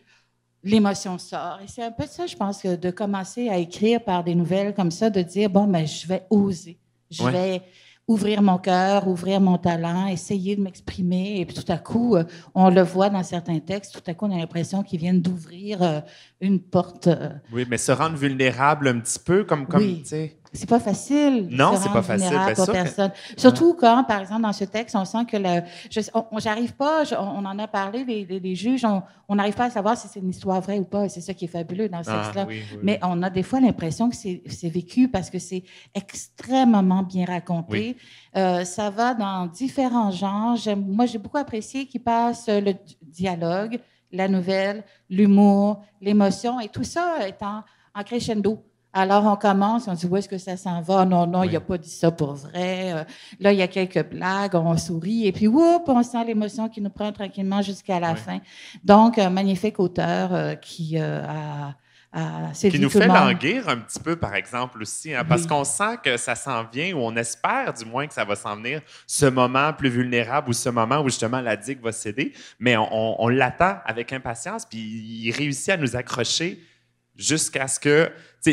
l'émotion sort. Et c'est un peu ça, je pense, que de commencer à écrire par des nouvelles comme ça, de dire, bon, ben, je vais oser. Je vais ouvrir mon cœur, ouvrir mon talent, essayer de m'exprimer. Et puis tout à coup, on le voit dans certains textes, tout à coup, on a l'impression qu'ils viennent d'ouvrir une porte. Oui, mais se rendre vulnérable un petit peu, comme tu sais... C'est pas facile. Non, c'est pas facile. Bien pour personne. Surtout quand, par exemple, dans ce texte, on sent que j'arrive pas, on en a parlé, les juges, on n'arrive pas à savoir si c'est une histoire vraie ou pas. Et c'est ça qui est fabuleux dans ce texte-là. Oui. Mais on a des fois l'impression que c'est vécu parce que c'est extrêmement bien raconté. Oui. Ça va dans différents genres. Moi, j'ai beaucoup apprécié qu'il passe le dialogue, la nouvelle, l'humour, l'émotion, et tout ça est en crescendo. Alors, on commence, on dit, où est-ce que ça s'en va? Non, il n'a pas dit ça pour vrai. Là, il y a quelques blagues, on sourit, et puis, on sent l'émotion qui nous prend tranquillement jusqu'à la fin. Donc, un magnifique auteur qui nous fait languir un petit peu, par exemple, aussi, hein, parce qu'on sent que ça s'en vient, ou on espère, du moins, que ça va s'en venir, ce moment plus vulnérable, ou ce moment où, justement, la digue va céder, mais on l'attend avec impatience, puis il réussit à nous accrocher jusqu'à ce que,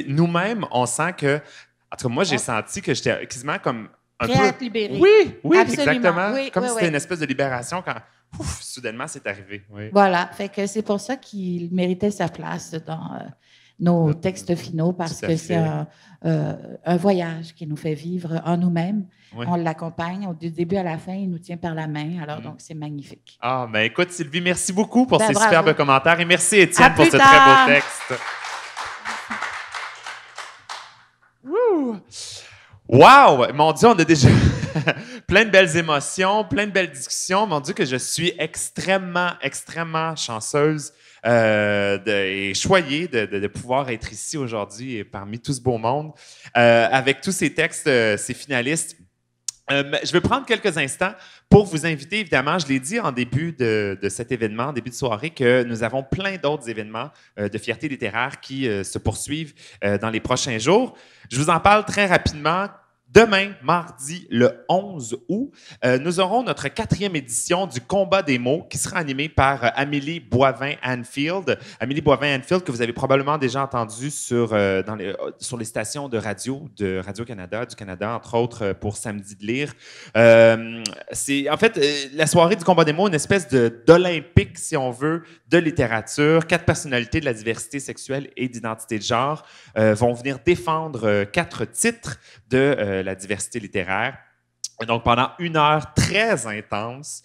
nous-mêmes, on sent que... En tout cas, moi, j'ai senti que j'étais quasiment comme un prêt peu... à te libérer. Oui, absolument. Exactement. Oui, comme si c'était une espèce de libération quand, soudainement, c'est arrivé. Oui. Voilà. Fait que c'est pour ça qu'il méritait sa place dans nos textes finaux, parce que c'est un voyage qui nous fait vivre en nous-mêmes. Oui. On l'accompagne du début à la fin, il nous tient par la main. Alors, donc, c'est magnifique. Ah, ben écoute, Sylvie, merci beaucoup pour ces bravo. superbes commentaires. Et merci, Étienne, pour ce très beau texte. Wow! Mon Dieu, on a déjà plein de belles émotions, plein de belles discussions. Mon Dieu, que je suis extrêmement, extrêmement chanceuse et choyée de pouvoir être ici aujourd'hui et parmi tout ce beau monde avec tous ces textes, ces finalistes. Je vais prendre quelques instants pour vous inviter, évidemment, je l'ai dit en début de cet événement, en début de soirée, que nous avons plein d'autres événements de fierté littéraire qui se poursuivent dans les prochains jours. Je vous en parle très rapidement. Demain, mardi, le 11 août, nous aurons notre 4e édition du Combat des mots qui sera animée par Amélie Boivin-Anfield. Amélie Boivin-Anfield, que vous avez probablement déjà entendu sur les stations de Radio-Canada, du Canada, entre autres, pour Samedi de lire. C'est en fait la soirée du Combat des mots, une espèce d'olympique, si on veut, de littérature. 4 personnalités de la diversité sexuelle et d'identité de genre vont venir défendre 4 titres de la diversité littéraire. Et donc, pendant 1 heure très intense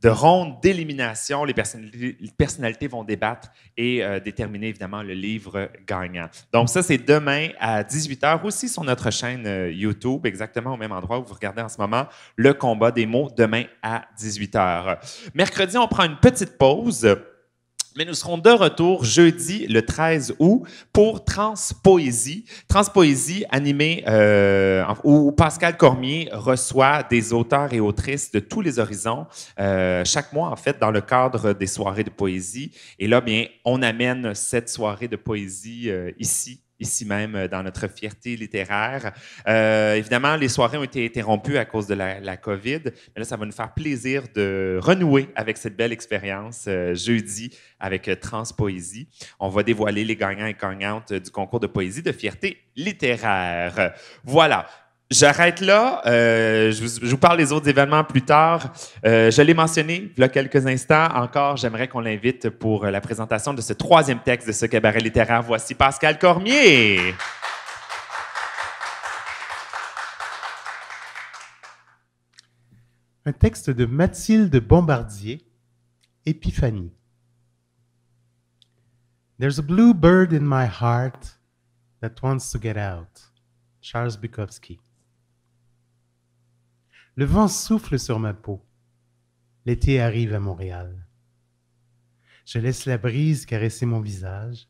de ronde d'élimination, les personnalités vont débattre et déterminer évidemment le livre gagnant. Donc ça, c'est demain à 18h, aussi sur notre chaîne YouTube, exactement au même endroit où vous regardez en ce moment le combat des mots, demain à 18h. Mercredi, on prend une petite pause. Mais nous serons de retour jeudi, le 13 août, pour Transpoésie. Transpoésie animée où Pascal Cormier reçoit des auteurs et autrices de tous les horizons chaque mois, en fait, dans le cadre des soirées de poésie. Et là, bien, on amène cette soirée de poésie ici même, dans notre fierté littéraire. Évidemment, les soirées ont été interrompues à cause de la COVID, mais là, ça va nous faire plaisir de renouer avec cette belle expérience jeudi avec Transpoésie. On va dévoiler les gagnants et gagnantes du concours de poésie de fierté littéraire. Voilà. J'arrête là. Je vous parle des autres événements plus tard. Je l'ai mentionné il y a quelques instants. Encore, j'aimerais qu'on l'invite pour la présentation de ce 3e texte de ce cabaret littéraire. Voici Pascal Cormier. Un texte de Mathilde Bombardier, Épiphanie. There's a blue bird in my heart that wants to get out. Charles Bukowski. Le vent souffle sur ma peau. L'été arrive à Montréal. Je laisse la brise caresser mon visage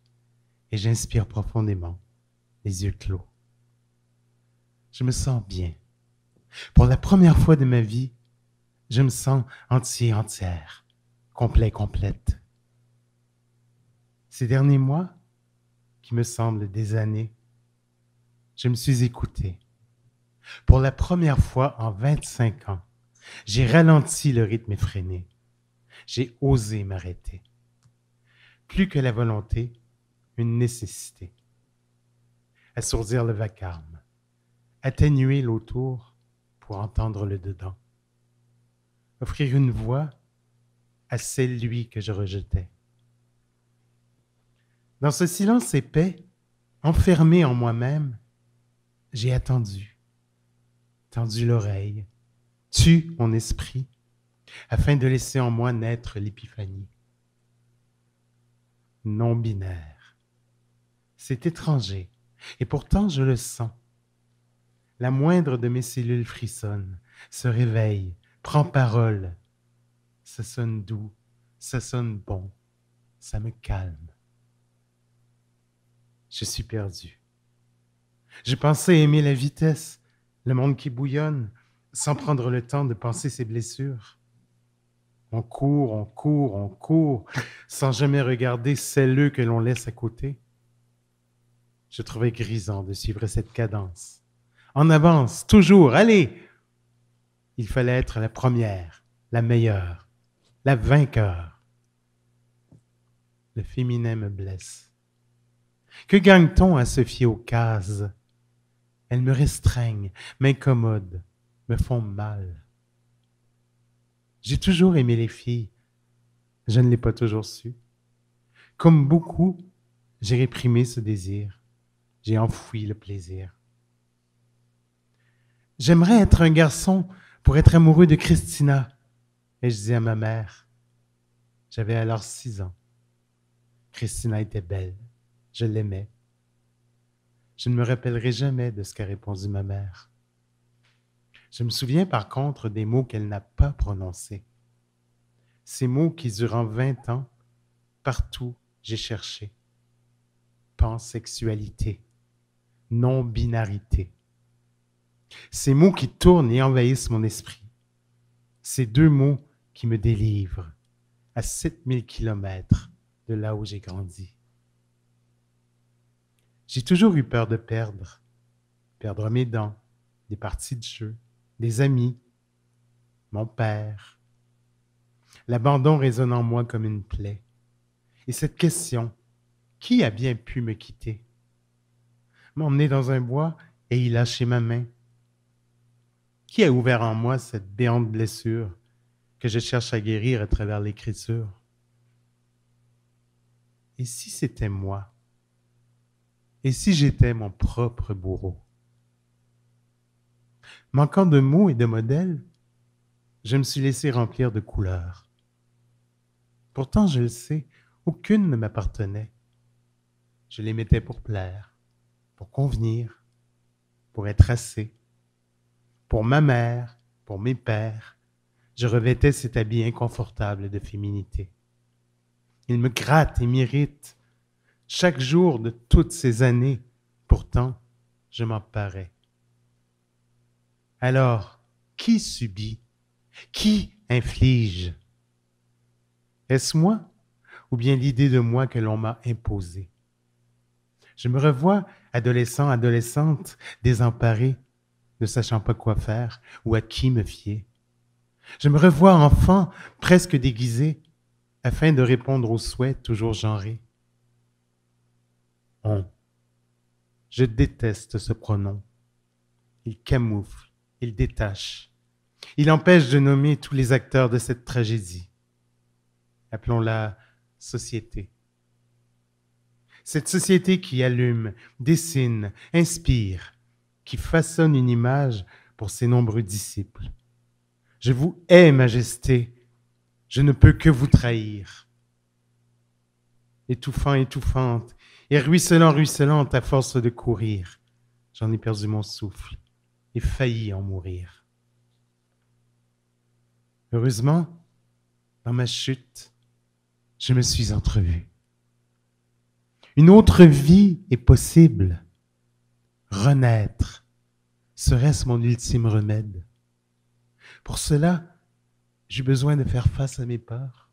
et j'inspire profondément, les yeux clos. Je me sens bien. Pour la première fois de ma vie, je me sens entier, entière, complet, complète. Ces derniers mois, qui me semblent des années, je me suis écouté. Pour la première fois en 25 ans, j'ai ralenti le rythme effréné. J'ai osé m'arrêter. Plus que la volonté, une nécessité. Assourdir le vacarme, atténuer l'autour pour entendre le dedans. Offrir une voix à celle-lui que je rejetais. Dans ce silence épais, enfermé en moi-même, j'ai attendu, tendu l'oreille, tu mon esprit, afin de laisser en moi naître l'épiphanie. Non binaire. C'est étranger, et pourtant je le sens. La moindre de mes cellules frissonne, se réveille, prend parole. Ça sonne doux, ça sonne bon, ça me calme. Je suis perdu. Je pensais aimer la vitesse, le monde qui bouillonne, sans prendre le temps de penser ses blessures. On court, on court, on court, sans jamais regarder celles que l'on laisse à côté. Je trouvais grisant de suivre cette cadence. En avance, toujours, allez! Il fallait être la première, la meilleure, la vainqueur. Le féminin me blesse. Que gagne-t-on à se fier aux cases? Elles me restreignent, m'incommodent, me font mal. J'ai toujours aimé les filles. Je ne l'ai pas toujours su. Comme beaucoup, j'ai réprimé ce désir. J'ai enfoui le plaisir. J'aimerais être un garçon pour être amoureux de Christina. Et je dis à ma mère. J'avais alors 6 ans. Christina était belle. Je l'aimais. Je ne me rappellerai jamais de ce qu'a répondu ma mère. Je me souviens par contre des mots qu'elle n'a pas prononcés. Ces mots qui, durant 20 ans, partout, j'ai cherché. Pansexualité, non-binarité. Ces mots qui tournent et envahissent mon esprit. Ces 2 mots qui me délivrent à 7000 kilomètres de là où j'ai grandi. J'ai toujours eu peur de perdre mes dents, des parties de jeu, des amis, mon père. L'abandon résonne en moi comme une plaie. Et cette question, qui a bien pu me quitter? M'emmener dans un bois et y lâcher ma main. Qui a ouvert en moi cette béante blessure que je cherche à guérir à travers l'écriture? Et si c'était moi? Et si j'étais mon propre bourreau? Manquant de mots et de modèles, je me suis laissé remplir de couleurs. Pourtant, je le sais, aucune ne m'appartenait. Je les mettais pour plaire, pour convenir, pour être assez. Pour ma mère, pour mes pères, je revêtais cet habit inconfortable de féminité. Il me gratte et m'irrite chaque jour de toutes ces années. Pourtant, je m'en parais. Alors, qui subit? Qui inflige? Est-ce moi ou bien l'idée de moi que l'on m'a imposée? Je me revois adolescent, adolescente, désemparé, ne sachant pas quoi faire ou à qui me fier. Je me revois enfant, presque déguisé, afin de répondre aux souhaits toujours genrés. On. Je déteste ce pronom. Il camoufle, il détache. Il empêche de nommer tous les acteurs de cette tragédie. Appelons-la société. Cette société qui allume, dessine, inspire, qui façonne une image pour ses nombreux disciples. Je vous hais, majesté, je ne peux que vous trahir. Étouffant, étouffante, et ruisselant, ruisselante à force de courir, j'en ai perdu mon souffle et failli en mourir. Heureusement, dans ma chute, je me suis entrevu. Une autre vie est possible. Renaître, serait-ce mon ultime remède? Pour cela, j'ai besoin de faire face à mes peurs.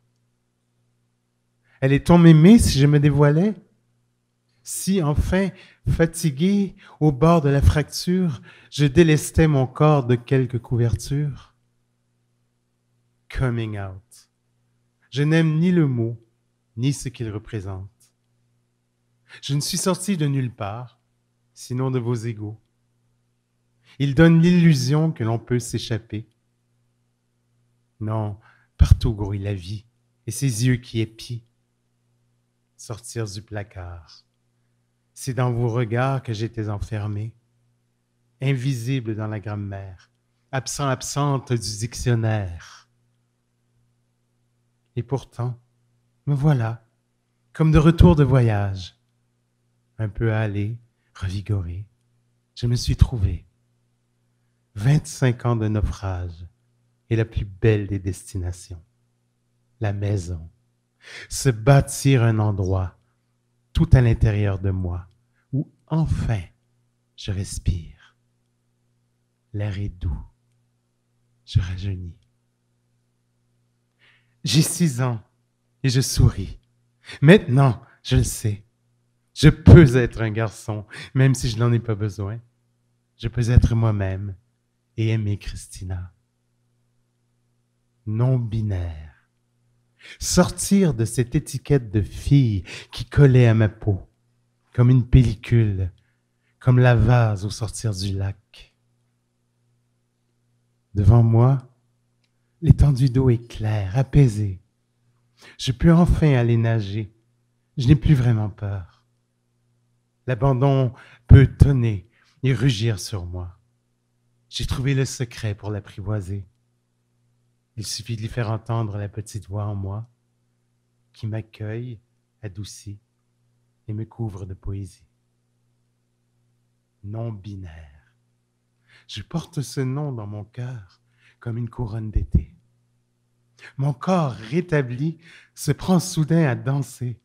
Allait-on m'aimer si je me dévoilais? Si, enfin, fatigué, au bord de la fracture, je délestais mon corps de quelques couvertures? Coming out. Je n'aime ni le mot, ni ce qu'il représente. Je ne suis sorti de nulle part, sinon de vos égaux. Il donne l'illusion que l'on peut s'échapper. Non, partout grouille la vie, et ses yeux qui épient. Sortir du placard. C'est dans vos regards que j'étais enfermé, invisible dans la grammaire, absent, absente du dictionnaire. Et pourtant, me voilà, comme de retour de voyage. Un peu hâlé, revigoré, je me suis trouvé. 25 ans de naufrage et la plus belle des destinations, la maison. Se bâtir un endroit, tout à l'intérieur de moi, où enfin je respire. L'air est doux, je rajeunis. J'ai 6 ans et je souris. Maintenant, je le sais. Je peux être un garçon, même si je n'en ai pas besoin. Je peux être moi-même et aimer Christina. Non-binaire. Sortir de cette étiquette de fille qui collait à ma peau, comme une pellicule, comme la vase au sortir du lac. Devant moi, l'étendue d'eau est claire, apaisée. Je peux enfin aller nager. Je n'ai plus vraiment peur. L'abandon peut tonner et rugir sur moi. J'ai trouvé le secret pour l'apprivoiser. Il suffit de lui faire entendre la petite voix en moi qui m'accueille, adoucit et me couvre de poésie. Non-binaire. Je porte ce nom dans mon cœur comme une couronne d'été. Mon corps rétabli se prend soudain à danser.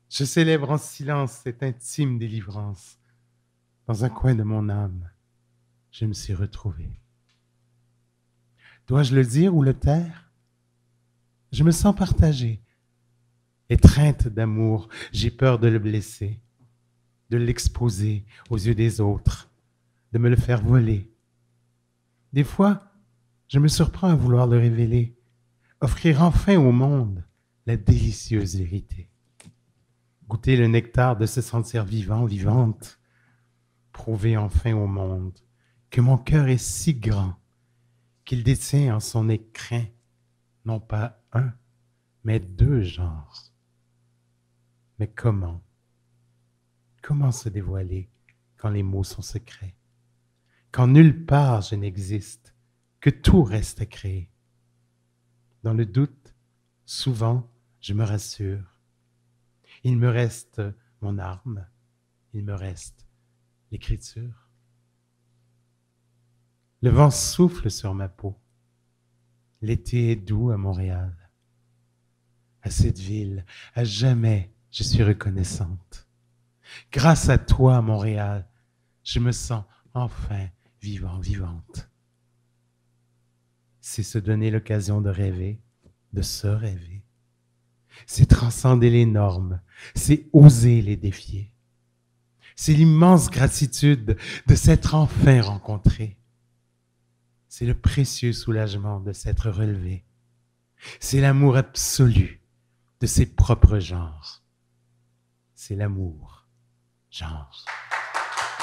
Je célèbre en silence cette intime délivrance. Dans un coin de mon âme, je me suis retrouvé. Dois-je le dire ou le taire? Je me sens partagé. Étreinte d'amour, j'ai peur de le blesser, de l'exposer aux yeux des autres, de me le faire voler Des fois, je me surprends à vouloir le révéler, offrir enfin au monde la délicieuse vérité. Goûter le nectar de se sentir vivant, vivante. Prouver enfin au monde que mon cœur est si grand qu'il détient en son écrin non pas un, mais deux genres. Mais comment? Comment se dévoiler quand les mots sont secrets? Quand nulle part je n'existe, que tout reste à créer. Dans le doute, souvent, je me rassure. Il me reste mon arme, il me reste l'écriture. Le vent souffle sur ma peau. L'été est doux à Montréal. À cette ville, à jamais, je suis reconnaissante. Grâce à toi, Montréal, je me sens enfin vivant, vivante. C'est se donner l'occasion de rêver, de se rêver. C'est transcender les normes, c'est oser les défier. C'est l'immense gratitude de s'être enfin rencontré. C'est le précieux soulagement de s'être relevé. C'est l'amour absolu de ses propres genres. C'est l'amour, genre.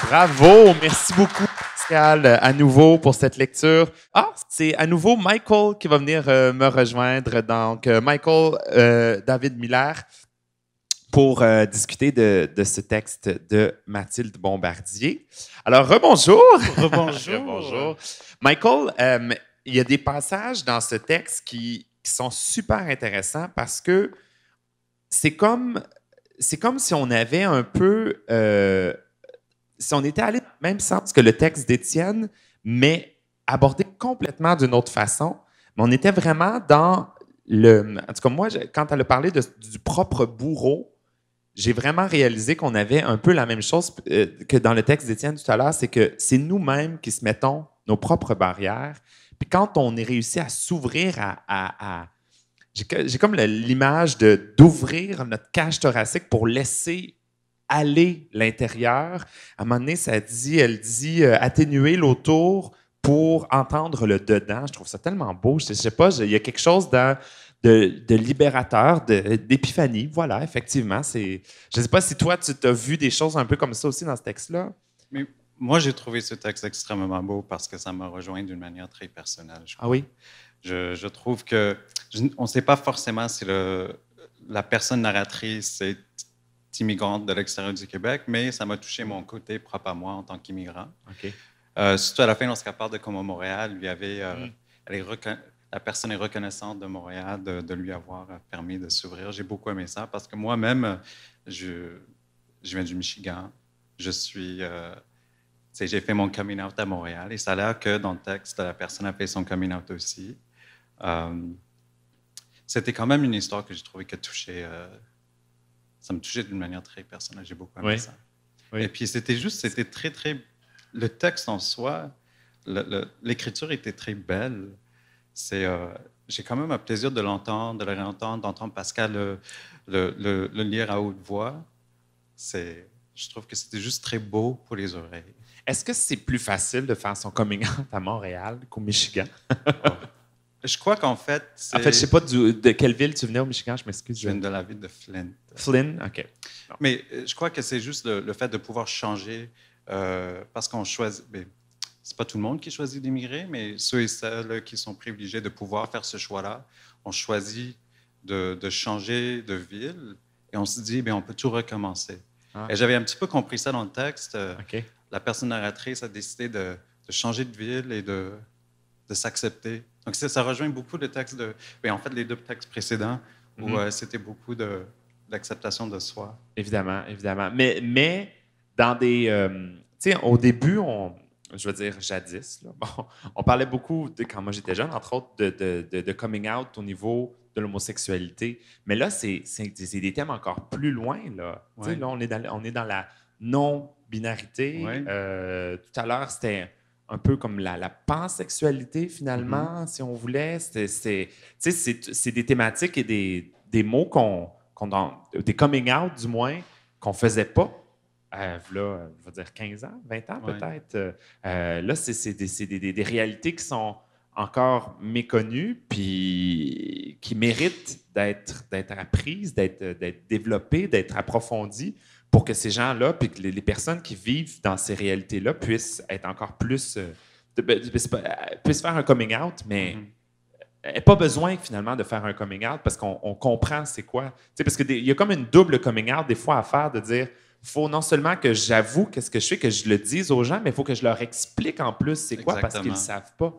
Bravo! Merci beaucoup, Pascal, à nouveau pour cette lecture. Ah, c'est à nouveau Michael qui va venir me rejoindre. Donc, Michael David Miller pour discuter de ce texte de Mathilde Bombardier. Alors, rebonjour! Rebonjour! Rebonjour. Michael, il y a des passages dans ce texte qui sont super intéressants parce que c'est comme si on avait un peu... si on était allé dans le même sens que le texte d'Étienne, mais abordé complètement d'une autre façon. Mais on était vraiment dans le... En tout cas, moi, quand elle a parlé du propre bourreau, j'ai vraiment réalisé qu'on avait un peu la même chose que dans le texte d'Étienne tout à l'heure, c'est que c'est nous-mêmes qui se mettons nos propres barrières. Puis quand on est réussi à s'ouvrir j'ai comme l'image d'ouvrir notre cage thoracique pour laisser aller l'intérieur. À un moment donné, elle dit atténuer l'autour pour entendre le dedans. Je trouve ça tellement beau. Je sais pas, il y a quelque chose de libérateur, d'épiphanie. Voilà, effectivement. Je ne sais pas si toi, tu as vu des choses un peu comme ça aussi dans ce texte-là. Mais moi, j'ai trouvé ce texte extrêmement beau parce que ça m'a rejoint d'une manière très personnelle. Ah oui? Je trouve que... on ne sait pas forcément si la personne narratrice est immigrante de l'extérieur du Québec, mais ça m'a touché mon côté propre à moi en tant qu'immigrant. Okay. Surtout à la fin, lorsqu'elle parle de comment Montréal lui avait... la personne est reconnaissante de Montréal de lui avoir permis de s'ouvrir. J'ai beaucoup aimé ça parce que moi-même, je viens du Michigan. J'ai fait mon coming out à Montréal et ça a l'air que dans le texte, la personne a fait son coming out aussi. C'était quand même une histoire que j'ai trouvé que ça me touchait d'une manière très personnelle. J'ai beaucoup aimé ça. Oui. Et puis c'était très, très... Le texte en soi, l'écriture était très belle. J'ai quand même un plaisir de l'entendre, de le réentendre, d'entendre Pascal le lire à haute voix. Je trouve que c'était juste très beau pour les oreilles. Est-ce que c'est plus facile de faire son coming out à Montréal qu'au Michigan? Je crois qu'en fait... En fait, je ne sais pas de quelle ville tu venais au Michigan, je m'excuse. Je viens de la ville de Flint. Flint, OK. Non. Mais je crois que c'est juste le fait de pouvoir changer parce qu'on choisit... C'est pas tout le monde qui choisit d'immigrer, mais ceux et celles qui sont privilégiés de pouvoir faire ce choix-là, on choisit de changer de ville et on se dit, on peut tout recommencer. Ah. Et j'avais un petit peu compris ça dans le texte. Okay. La personne narratrice a décidé de changer de ville et de s'accepter. Donc, ça rejoint beaucoup le texte en fait, les deux textes précédents où c'était beaucoup d'acceptation de soi. Évidemment, évidemment. Mais dans des... tu sais, au début, je veux dire jadis, là, bon, on parlait beaucoup, quand moi j'étais jeune, entre autres, de coming out au niveau de l'homosexualité. Mais là, c'est des thèmes encore plus loin. Là, ouais. Là on est dans la non-binarité. Ouais. Tout à l'heure, c'était un peu comme la pansexualité, finalement, si on voulait. C'est des thématiques et des mots des coming out, du moins, qu'on ne faisait pas v'là, je vais dire 15 ans, 20 ans Ouais. peut-être. Là, c'est des réalités qui sont encore méconnues, puis qui méritent d'être apprises, d'être développées, d'être approfondies pour que ces gens-là, puis que les personnes qui vivent dans ces réalités-là puissent être encore plus... puissent faire un coming out, mais pas besoin finalement de faire un coming out parce qu'on comprend c'est quoi. Tu sais, parce qu'il y a comme une double coming out des fois à faire de dire il faut non seulement que j'avoue qu'est-ce que je fais, que je le dise aux gens, mais il faut que je leur explique en plus c'est quoi parce qu'ils ne savent pas.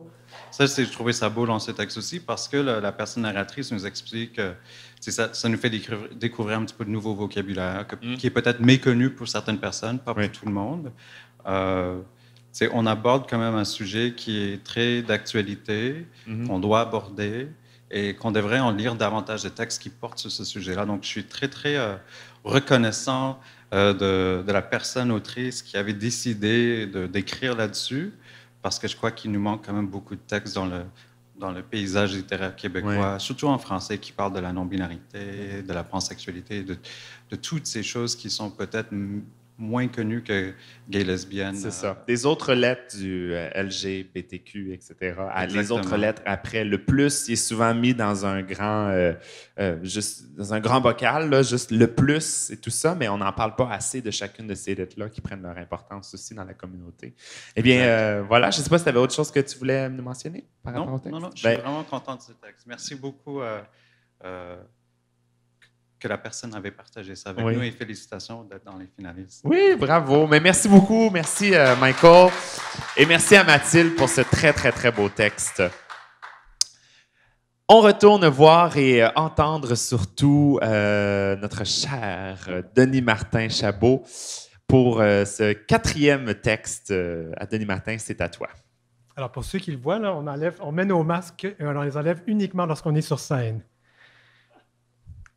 Ça, je trouvais ça beau dans ce texte aussi parce que la personne narratrice nous explique que ça nous fait découvrir un petit peu de nouveau vocabulaire qui est peut-être méconnu pour certaines personnes, pas pour tout le monde. On aborde quand même un sujet qui est très d'actualité, qu'on doit aborder et qu'on devrait en lire davantage de textes qui portent sur ce sujet-là. Donc, je suis très, très reconnaissant de la personne autrice qui avait décidé d'écrire là-dessus, parce que je crois qu'il nous manque quand même beaucoup de textes dans le paysage littéraire québécois, surtout en français, qui parlent de la non-binarité, de la pansexualité, de toutes ces choses qui sont peut-être moins connues que gay, lesbienne. C'est ça. Des autres lettres du LGBTQ, etc. Les autres lettres après. Le plus, il est souvent mis dans un grand, dans un grand bocal, là, juste le plus et tout ça, mais on n'en parle pas assez de chacune de ces lettres-là qui prennent leur importance aussi dans la communauté. Eh bien, voilà, je ne sais pas si tu avais autre chose que tu voulais nous mentionner par rapport au texte. Non, je suis vraiment content de ce texte. Merci beaucoup que la personne avait partagé ça avec nous et félicitations d'être dans les finalistes. Oui, bravo. Mais merci beaucoup. Merci, Michael. Et merci à Mathilde pour ce très, très, très beau texte. On retourne voir et entendre surtout notre cher Denis Martin Chabot pour ce 4e texte. À Denis Martin, c'est à toi. Alors, pour ceux qui le voient, là, on met nos masques et on les enlève uniquement lorsqu'on est sur scène.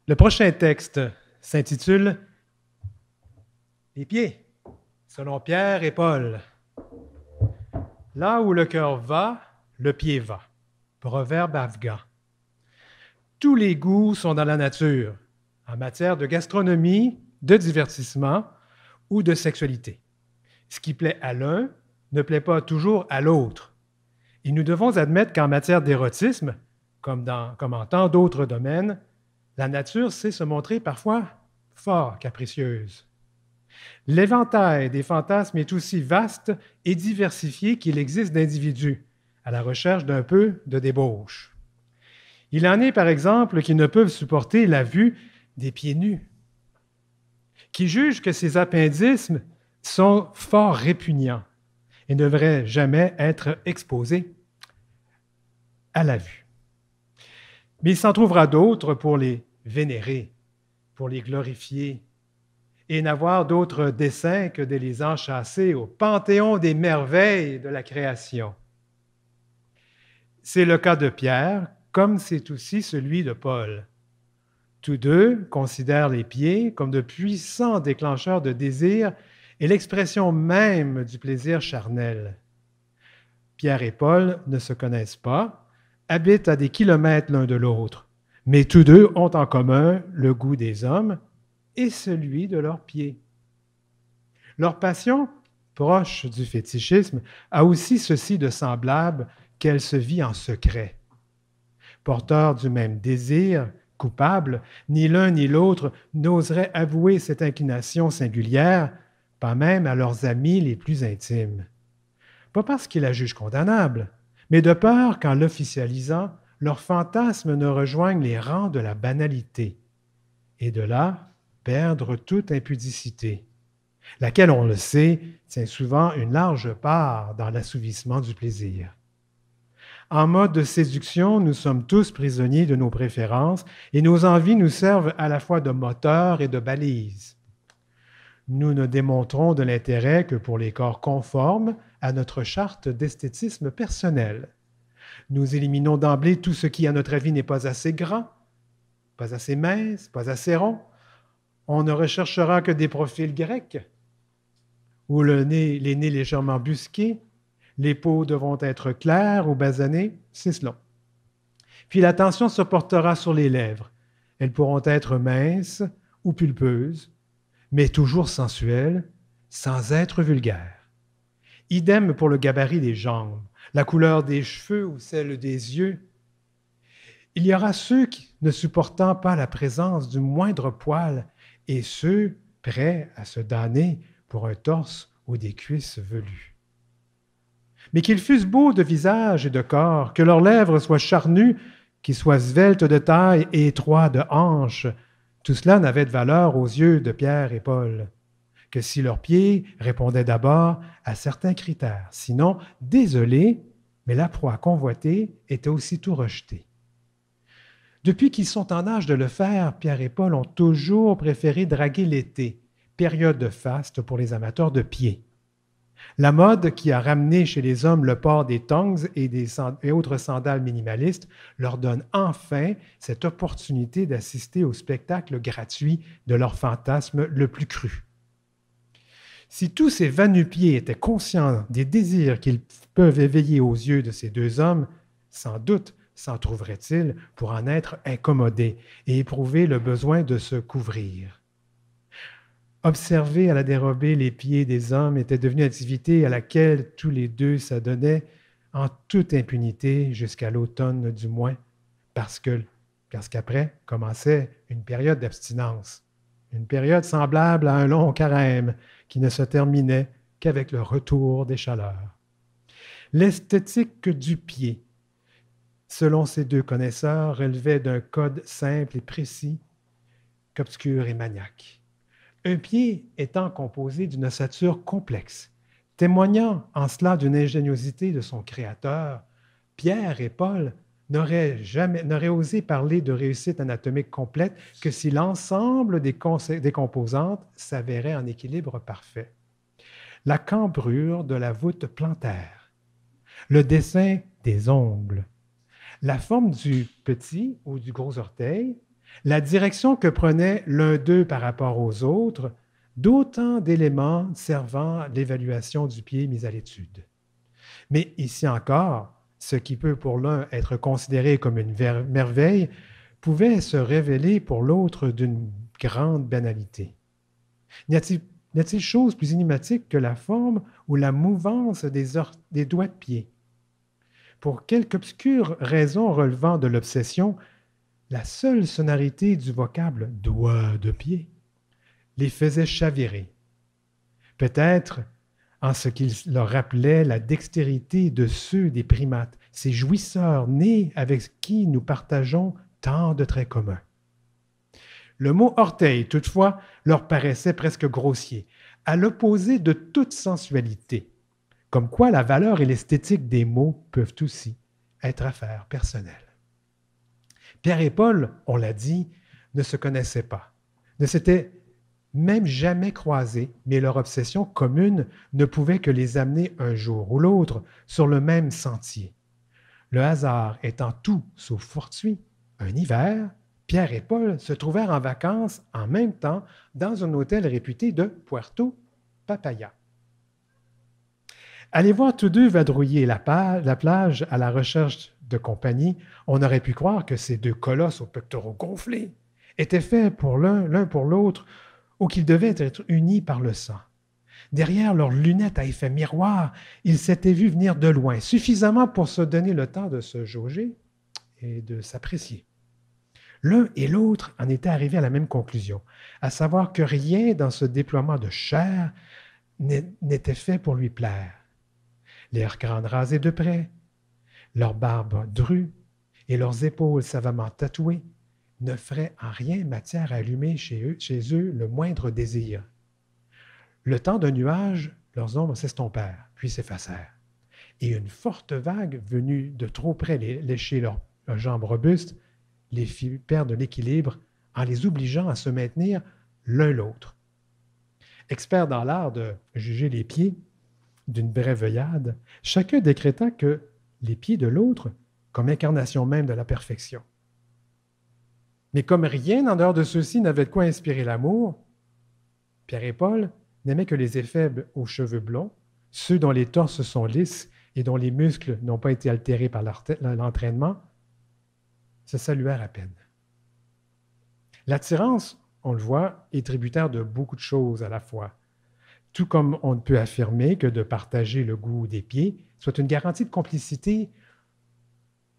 Le prochain texte s'intitule « Les pieds », selon Pierre et Paul. Là où le cœur va, le pied va. Proverbe afghan. Tous les goûts sont dans la nature, en matière de gastronomie, de divertissement ou de sexualité. Ce qui plaît à l'un ne plaît pas toujours à l'autre. Et nous devons admettre qu'en matière d'érotisme, comme en tant d'autres domaines, la nature sait se montrer parfois fort capricieuse. L'éventail des fantasmes est aussi vaste et diversifié qu'il existe d'individus à la recherche d'un peu de débauche. Il en est, par exemple, qui ne peuvent supporter la vue des pieds nus, qui jugent que ces appendices sont fort répugnants et ne devraient jamais être exposés à la vue. Mais il s'en trouvera d'autres pour les vénérer, pour les glorifier, et n'avoir d'autre dessein que de les enchasser au panthéon des merveilles de la création. C'est le cas de Pierre, comme c'est aussi celui de Paul. Tous deux considèrent les pieds comme de puissants déclencheurs de désir et l'expression même du plaisir charnel. Pierre et Paul ne se connaissent pas, habitent à des kilomètres l'un de l'autre, mais tous deux ont en commun le goût des hommes et celui de leurs pieds. Leur passion, proche du fétichisme, a aussi ceci de semblable qu'elle se vit en secret. Porteurs du même désir, coupables, ni l'un ni l'autre n'oseraient avouer cette inclination singulière, pas même à leurs amis les plus intimes. Pas parce qu'ils la jugent condamnable, mais de peur qu'en l'officialisant, leurs fantasmes ne rejoignent les rangs de la banalité, et de là perdre toute impudicité, laquelle, on le sait, tient souvent une large part dans l'assouvissement du plaisir. En mode de séduction, nous sommes tous prisonniers de nos préférences et nos envies nous servent à la fois de moteur et de balise. Nous ne démontrons de l'intérêt que pour les corps conformes à notre charte d'esthétisme personnel. Nous éliminons d'emblée tout ce qui, à notre avis, n'est pas assez grand, pas assez mince, pas assez rond. On ne recherchera que des profils grecs, où les nez légèrement busqués, les peaux devront être claires ou basanées, c'est cela. Puis l'attention se portera sur les lèvres. Elles pourront être minces ou pulpeuses, mais toujours sensuelles, sans être vulgaire. Idem pour le gabarit des jambes, la couleur des cheveux ou celle des yeux. Il y aura ceux qui ne supportant pas la présence du moindre poil et ceux prêts à se damner pour un torse ou des cuisses velues. Mais qu'ils fussent beaux de visage et de corps, que leurs lèvres soient charnues, qu'ils soient sveltes de taille et étroits de hanches, tout cela n'avait de valeur aux yeux de Pierre et Paul, que si leurs pieds répondaient d'abord à certains critères. Sinon, désolé, mais la proie convoitée était aussitôt rejetée. Depuis qu'ils sont en âge de le faire, Pierre et Paul ont toujours préféré draguer l'été, période de faste pour les amateurs de pieds. La mode qui a ramené chez les hommes le port des tongs et autres sandales minimalistes leur donne enfin cette opportunité d'assister au spectacle gratuit de leur fantasme le plus cru. Si tous ces va-nu-pieds étaient conscients des désirs qu'ils peuvent éveiller aux yeux de ces deux hommes, sans doute s'en trouverait-il pour en être incommodés et éprouver le besoin de se couvrir. Observer à la dérobée les pieds des hommes était devenu une activité à laquelle tous les deux s'adonnaient en toute impunité jusqu'à l'automne du moins, parce qu'après commençait une période d'abstinence, une période semblable à un long carême qui ne se terminait qu'avec le retour des chaleurs. L'esthétique du pied, selon ces deux connaisseurs, relevait d'un code simple et précis qu'obscur et maniaque. Un pied étant composé d'une ossature complexe, témoignant en cela d'une ingéniosité de son créateur, Pierre et Paul n'auraient osé parler de réussite anatomique complète que si l'ensemble des composantes s'avérait en équilibre parfait. La cambrure de la voûte plantaire, le dessin des ongles, la forme du petit ou du gros orteil, la direction que prenait l'un d'eux par rapport aux autres, d'autant d'éléments servant l'évaluation du pied mis à l'étude. Mais ici encore, ce qui peut pour l'un être considéré comme une merveille pouvait se révéler pour l'autre d'une grande banalité. N'y a-t-il chose plus énigmatique que la forme ou la mouvance des doigts de pied? Pour quelque obscure raison relevant de l'obsession, la seule sonorité du vocable « doigt de pied » les faisait chavirer. Peut-être en ce qu'il leur rappelait la dextérité de ceux des primates, ces jouisseurs nés avec qui nous partageons tant de traits communs. Le mot « orteil », toutefois, leur paraissait presque grossier, à l'opposé de toute sensualité, comme quoi la valeur et l'esthétique des mots peuvent aussi être affaires personnelles. Pierre et Paul, on l'a dit, ne se connaissaient pas, ne s'étaient même jamais croisés, mais leur obsession commune ne pouvait que les amener un jour ou l'autre sur le même sentier. Le hasard étant tout sauf fortuit, un hiver, Pierre et Paul se trouvèrent en vacances en même temps dans un hôtel réputé de Puerto Papaya. Aller voir tous deux vadrouiller la plage à la recherche de compagnie, on aurait pu croire que ces deux colosses aux pectoraux gonflés étaient faits pour l'un pour l'autre ou qu'ils devaient être unis par le sang. Derrière leurs lunettes à effet miroir, ils s'étaient vus venir de loin, suffisamment pour se donner le temps de se jauger et de s'apprécier. L'un et l'autre en étaient arrivés à la même conclusion, à savoir que rien dans ce déploiement de chair n'était fait pour lui plaire. Leurs crânes rasés de près, leurs barbes drues et leurs épaules savamment tatouées ne feraient en rien matière à allumer chez eux le moindre désir. Le temps d'un nuage, leurs ombres s'estompèrent, puis s'effacèrent, et une forte vague venue de trop près lécher leurs jambes robustes les fit perdre l'équilibre en les obligeant à se maintenir l'un l'autre. Experts dans l'art de juger les pieds d'une brève-œillade, chacun décréta que les pieds de l'autre comme incarnation même de la perfection. Mais comme rien en dehors de ceux-ci n'avait de quoi inspirer l'amour, Pierre et Paul n'aimaient que les éphèbes aux cheveux blonds, ceux dont les torses sont lisses et dont les muscles n'ont pas été altérés par l'entraînement, se saluèrent à peine. L'attirance, on le voit, est tributaire de beaucoup de choses à la fois. tout comme on ne peut affirmer que de partager le goût des pieds soit une garantie de complicité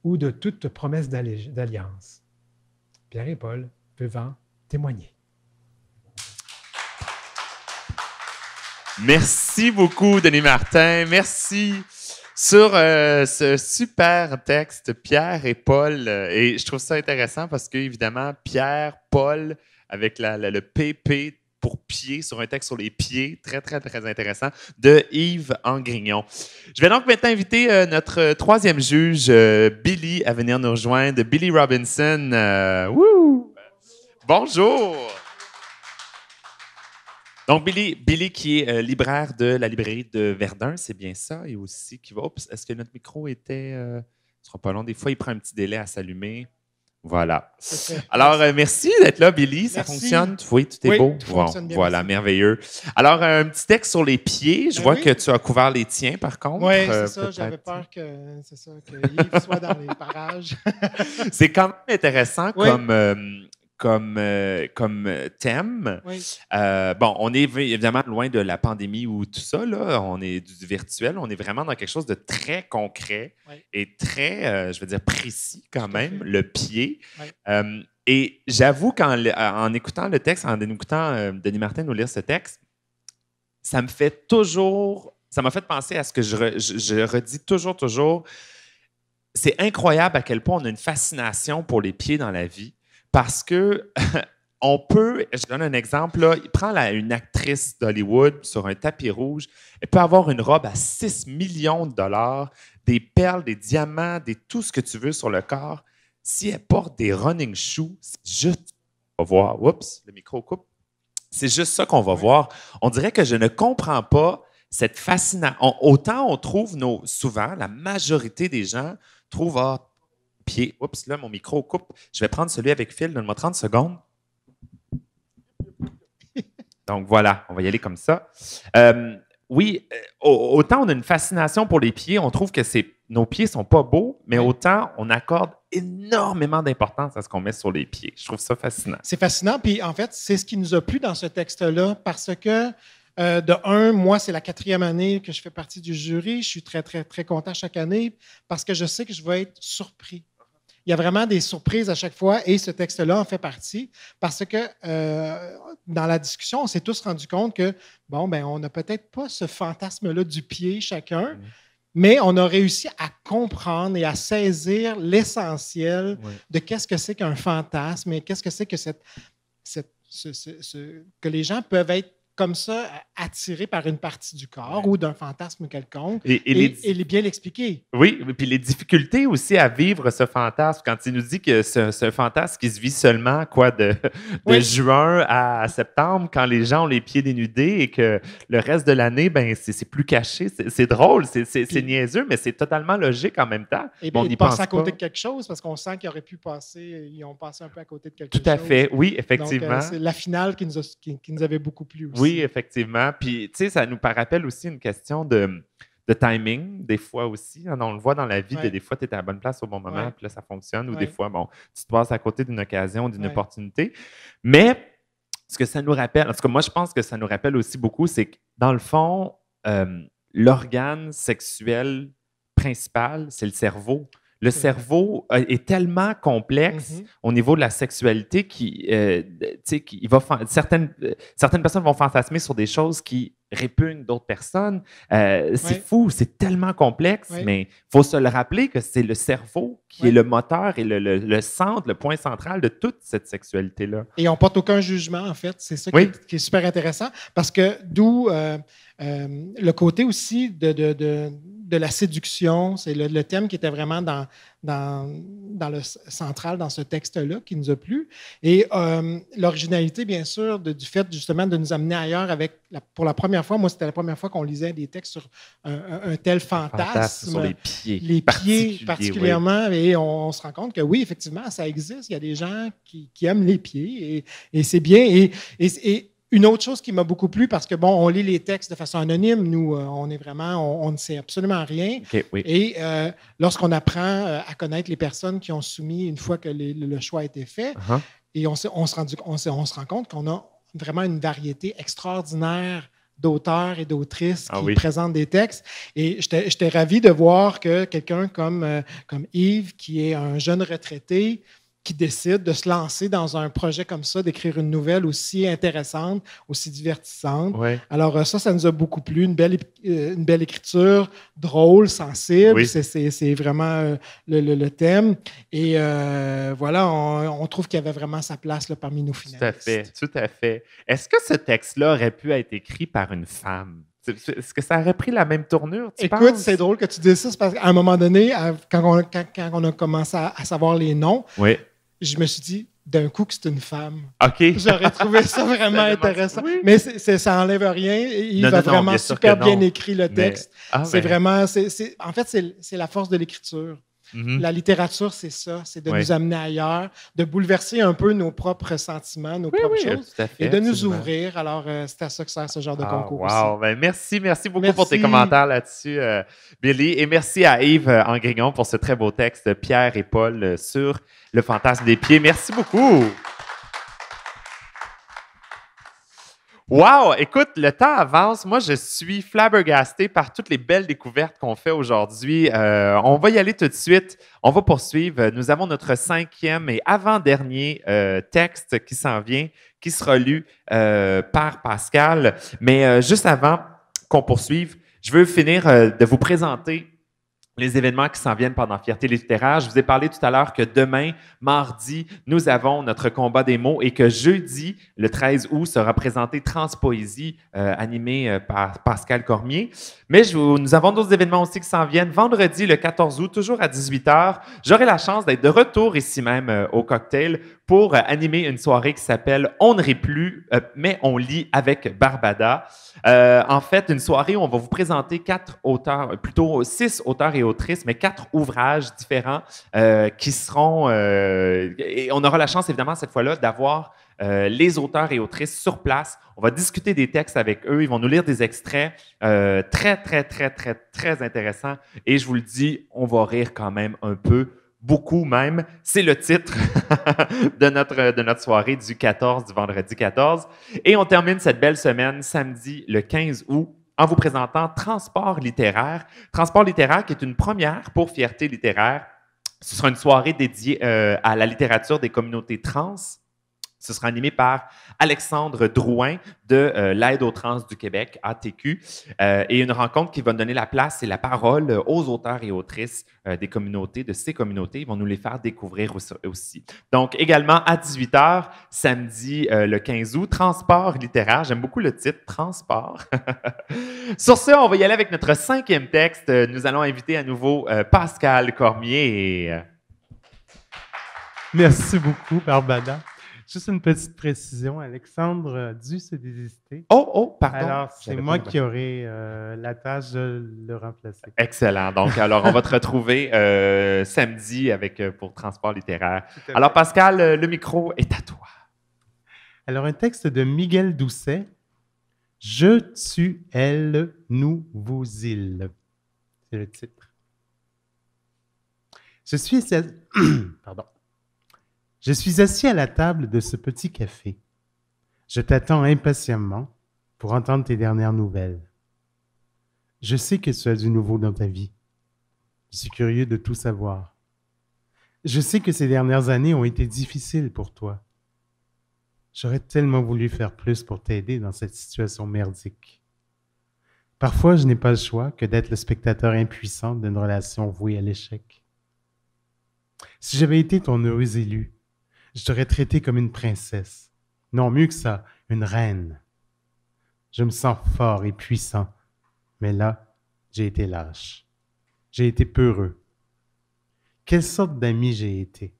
ou de toute promesse d'alliance. Pierre et Paul peuvent en témoigner. Merci beaucoup, Denis Martin. Merci sur ce super texte, Pierre et Paul. Et je trouve ça intéressant parce que, évidemment, Pierre, Paul, avec le PP pour pied, sur un texte sur les pieds, très, très, très intéressant, de Yves Angrignon. Je vais donc maintenant inviter notre troisième juge, Billy, à venir nous rejoindre. Billy Robinson. Wouh! Bonjour! Donc, Billy qui est libraire de la librairie de Verdun, c'est bien ça, et aussi qui va... Oups, est-ce que notre micro était... ce sera pas long, des fois, il prend un petit délai à s'allumer. Voilà. Alors, merci d'être là, Billy. Ça fonctionne? Oui, tout est beau? Tout fonctionne bien. Voilà, merveilleux. Alors, un petit texte sur les pieds. Je vois que tu as couvert les tiens, par contre. Oui, c'est ça. J'avais peur que Yves soit dans les parages. C'est quand même intéressant comme thème. Oui. Bon, on est évidemment loin de la pandémie ou tout ça, là. On est du virtuel. On est vraiment dans quelque chose de très concret et très, je veux dire, précis quand même, le pied. Oui. Et j'avoue qu'en écoutant le texte, en écoutant Denis Martin nous lire ce texte, ça m'a fait penser à ce que je redis toujours. C'est incroyable à quel point on a une fascination pour les pieds dans la vie. Parce que on peut, je donne un exemple, là, prends une actrice d'Hollywood sur un tapis rouge, elle peut avoir une robe à 6 millions de dollars, des perles, des diamants, tout ce que tu veux sur le corps. Si elle porte des running shoes, c'est juste, on va voir, oups, le micro coupe, c'est juste ça qu'on va voir. On dirait que je ne comprends pas cette fascination. Autant on trouve souvent, la majorité des gens trouvent, pied. Oups, là, mon micro coupe. Je vais prendre celui avec fil. Donne-moi 30 secondes. Donc, voilà, on va y aller comme ça. Oui, autant on a une fascination pour les pieds, on trouve que nos pieds ne sont pas beaux, mais autant on accorde énormément d'importance à ce qu'on met sur les pieds. Je trouve ça fascinant. C'est fascinant, puis en fait, c'est ce qui nous a plu dans ce texte-là, parce que moi, c'est la 4e année que je fais partie du jury. Je suis très, très, très content chaque année parce que je sais que je vais être surpris. Il y a vraiment des surprises à chaque fois et ce texte-là en fait partie parce que dans la discussion, on s'est tous rendu compte que, on n'a peut-être pas ce fantasme-là du pied chacun, mais on a réussi à comprendre et à saisir l'essentiel de qu'est-ce que c'est qu'un fantasme et qu'est-ce que c'est que que les gens peuvent être comme ça, attiré par une partie du corps ou d'un fantasme quelconque, et bien l'expliquer. Oui, puis les difficultés aussi à vivre ce fantasme. Quand il nous dit que c'est un fantasme qui se vit seulement de juin à septembre, quand les gens ont les pieds dénudés et que le reste de l'année, c'est plus caché. C'est drôle, c'est niaiseux, mais c'est totalement logique en même temps. Et bien, ils passent à côté de quelque chose parce qu'on sent qu'ils auraient pu passer, ils ont passé un peu à côté de quelque chose. Tout à fait, oui, effectivement. Donc, c'est la finale qui nous avait beaucoup plu aussi. Oui, effectivement. Puis, tu sais, ça nous rappelle aussi une question de timing, des fois aussi. On le voit dans la vie, des fois, tu es à la bonne place au bon moment, puis là, ça fonctionne. Ou des fois, tu te passes à côté d'une occasion, d'une opportunité. Mais ce que ça nous rappelle, en tout cas, moi, je pense que ça nous rappelle aussi beaucoup, c'est que, dans le fond, l'organe sexuel principal, c'est le cerveau. Le cerveau est tellement complexe au niveau de la sexualité certaines personnes vont fantasmer sur des choses qui répugnent d'autres personnes. C'est fou, c'est tellement complexe, mais il faut se le rappeler que c'est le cerveau qui est le moteur et le centre, le point central de toute cette sexualité-là. Et on ne porte aucun jugement, en fait. C'est ça qui est super intéressant, parce que d'où le côté aussi de la séduction, c'est le thème qui était vraiment dans le central dans ce texte-là qui nous a plu. Et l'originalité, bien sûr, du fait justement de nous amener ailleurs pour la première fois, moi, c'était la première fois qu'on lisait des textes sur un tel fantasme. Sur les pieds. Les pieds particulièrement. Et on se rend compte que oui, effectivement, ça existe. Il y a des gens qui aiment les pieds et c'est bien. Et une autre chose qui m'a beaucoup plu, parce que, on lit les textes de façon anonyme, nous, on est vraiment, on ne sait absolument rien. Et lorsqu'on apprend à connaître les personnes qui ont soumis une fois que le choix a été fait, et on se rend compte qu'on a vraiment une variété extraordinaire d'auteurs et d'autrices qui oui. présentent des textes. Et j'étais ravi de voir que quelqu'un comme Yves, qui est un jeune retraité, qui décide de se lancer dans un projet comme ça, d'écrire une nouvelle aussi intéressante, aussi divertissante. Ouais. Alors ça nous a beaucoup plu. Une belle écriture, drôle, sensible. Oui. C'est vraiment le thème. Et voilà, on trouve qu'il y avait vraiment sa place là, parmi nos finalistes. Tout à fait. Est-ce que ce texte-là aurait pu être écrit par une femme? Est-ce que ça aurait pris la même tournure, tu Écoute, penses? c'est drôle que tu dises ça, parce qu'à un moment donné, quand on a commencé à savoir les noms, Oui. je me suis dit, d'un coup, que c'est une femme. OK. J'aurais trouvé ça vraiment intéressant. Oui. Mais ça n'enlève rien. Il a vraiment bien sûr super que bien non. écrit le texte. C'est vraiment... En fait, c'est la force de l'écriture. Mhm. La littérature, c'est ça. C'est de Oui. nous amener ailleurs, de bouleverser un peu nos propres sentiments, nos propres choses, tout à fait, et de nous absolument. ouvrir. Alors, c'est à ça que sert ce genre de concours wow. aussi. Ben, merci beaucoup Merci. pour tes commentaires là-dessus, Billy. Et merci à Yves Angrignon pour ce très beau texte, Pierre et Paul, sur le fantasme des pieds. Merci beaucoup. Wow! Écoute, le temps avance. Moi, je suis flabbergasté par toutes les belles découvertes qu'on fait aujourd'hui. On va y aller tout de suite. On va poursuivre. Nous avons notre 5e et avant-dernier texte qui s'en vient, qui sera lu par Pascal. Mais juste avant qu'on poursuive, je veux finir de vous présenter les événements qui s'en viennent pendant Fierté littéraire. Je vous ai parlé tout à l'heure que demain, mardi, nous avons notre combat des mots et que jeudi, le 13 août, sera présenté Transpoésie, animé par Pascal Cormier. Mais nous avons d'autres événements aussi qui s'en viennent. Vendredi, le 14 août, toujours à 18h, j'aurai la chance d'être de retour ici même au Cocktail pour animer une soirée qui s'appelle « On ne rit plus, mais on lit avec Barbada ». En fait, une soirée où on va vous présenter 6 auteurs et autrices, mais 4 ouvrages différents qui seront... et on aura la chance, évidemment, cette fois-là, d'avoir les auteurs et autrices sur place. On va discuter des textes avec eux. Ils vont nous lire des extraits très, très, très, très, très intéressants. Et je vous le dis, on va rire quand même un peu. Beaucoup même. C'est le titre de notre soirée du vendredi 14. Et on termine cette belle semaine, samedi le 15 août, en vous présentant Transport littéraire. Transport littéraire qui est une première pour Fierté littéraire. Ce sera une soirée dédiée à la littérature des communautés trans. Ce sera animé par Alexandre Drouin de l'Aide aux trans du Québec, ATQ, et une rencontre qui va donner la place et la parole aux auteurs et autrices des communautés, de ces communautés. Ils vont nous les faire découvrir aussi. Donc, également à 18h, samedi le 15 août, Transport littéraire. J'aime beaucoup le titre, Transport. Sur ce, on va y aller avec notre 5e texte. Nous allons inviter à nouveau Pascal Cormier. Et, Merci beaucoup, Barbada. Juste une petite précision, Alexandre a dû se désister. Oh, pardon. Alors, c'est moi qui aurai la tâche de le remplacer. Excellent. Donc, alors, on va te retrouver samedi pour Transport littéraire. Alors, Pascal, le micro est à toi. Alors, un texte de Miguel Doucet, « Je tue, elle, nous, vous, il ». C'est le titre. Je suis assis à la table de ce petit café. Je t'attends impatiemment pour entendre tes dernières nouvelles. Je sais que tu as du nouveau dans ta vie. Je suis curieux de tout savoir. Je sais que ces dernières années ont été difficiles pour toi. J'aurais tellement voulu faire plus pour t'aider dans cette situation merdique. Parfois, je n'ai pas le choix que d'être le spectateur impuissant d'une relation vouée à l'échec. Si j'avais été ton heureux élu, je t'aurais traité comme une princesse. Non, mieux que ça, une reine. Je me sens fort et puissant, mais là, j'ai été lâche. J'ai été peureux. Quelle sorte d'ami j'ai été?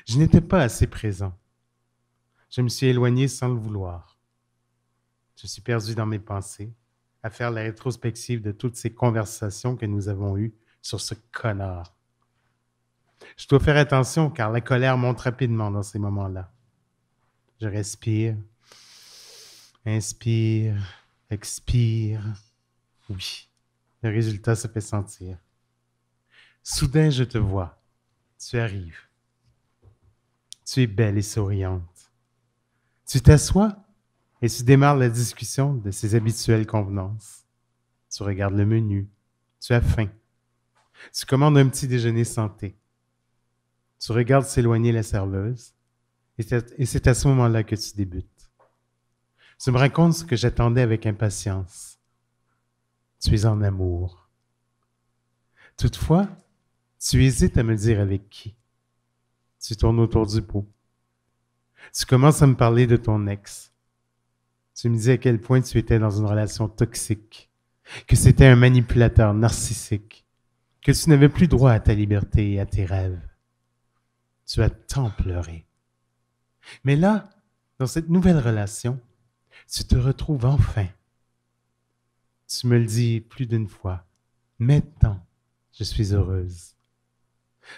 Je n'étais pas assez présent. Je me suis éloigné sans le vouloir. Je suis perdu dans mes pensées, à faire la rétrospective de toutes ces conversations que nous avons eues sur ce connard. Je dois faire attention car la colère monte rapidement dans ces moments-là. Je respire, inspire, expire. Oui, le résultat se fait sentir. Soudain, je te vois. Tu arrives. Tu es belle et souriante. Tu t'assois et tu démarres la discussion de ses habituelles convenances. Tu regardes le menu, tu as faim. Tu commandes un petit déjeuner santé. Tu regardes s'éloigner la serveuse et c'est à ce moment-là que tu débutes. Tu me racontes ce que j'attendais avec impatience. Tu es en amour. Toutefois, tu hésites à me dire avec qui. Tu tournes autour du pot. Tu commences à me parler de ton ex. Tu me dis à quel point tu étais dans une relation toxique, que c'était un manipulateur narcissique, que tu n'avais plus droit à ta liberté et à tes rêves. Tu as tant pleuré. Mais là, dans cette nouvelle relation, tu te retrouves enfin. Tu me le dis plus d'une fois. Maintenant, je suis heureuse.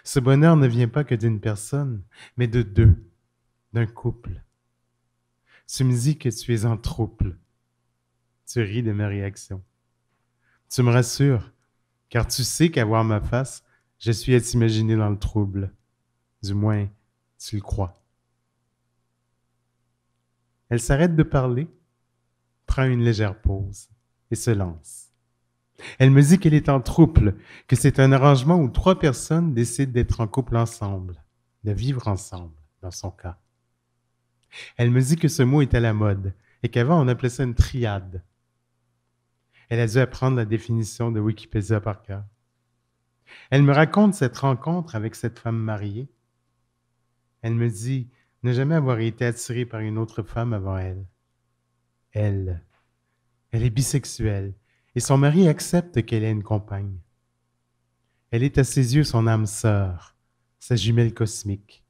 Ce bonheur ne vient pas que d'une personne, mais de deux, d'un couple. Tu me dis que tu es en trouble. Tu ris de ma réaction. Tu me rassures, car tu sais qu'à voir ma face, je suis à t'imaginer dans le trouble. Du moins, tu le crois. Elle s'arrête de parler, prend une légère pause et se lance. Elle me dit qu'elle est en trouble, que c'est un arrangement où 3 personnes décident d'être en couple ensemble, de vivre ensemble, dans son cas. Elle me dit que ce mot est à la mode et qu'avant on appelait ça une triade. Elle a dû apprendre la définition de Wikipédia par cœur. Elle me raconte cette rencontre avec cette femme mariée. Elle me dit ne jamais avoir été attirée par une autre femme avant elle. Elle est bisexuelle et son mari accepte qu'elle ait une compagne. Elle est à ses yeux son âme sœur, sa jumelle cosmique,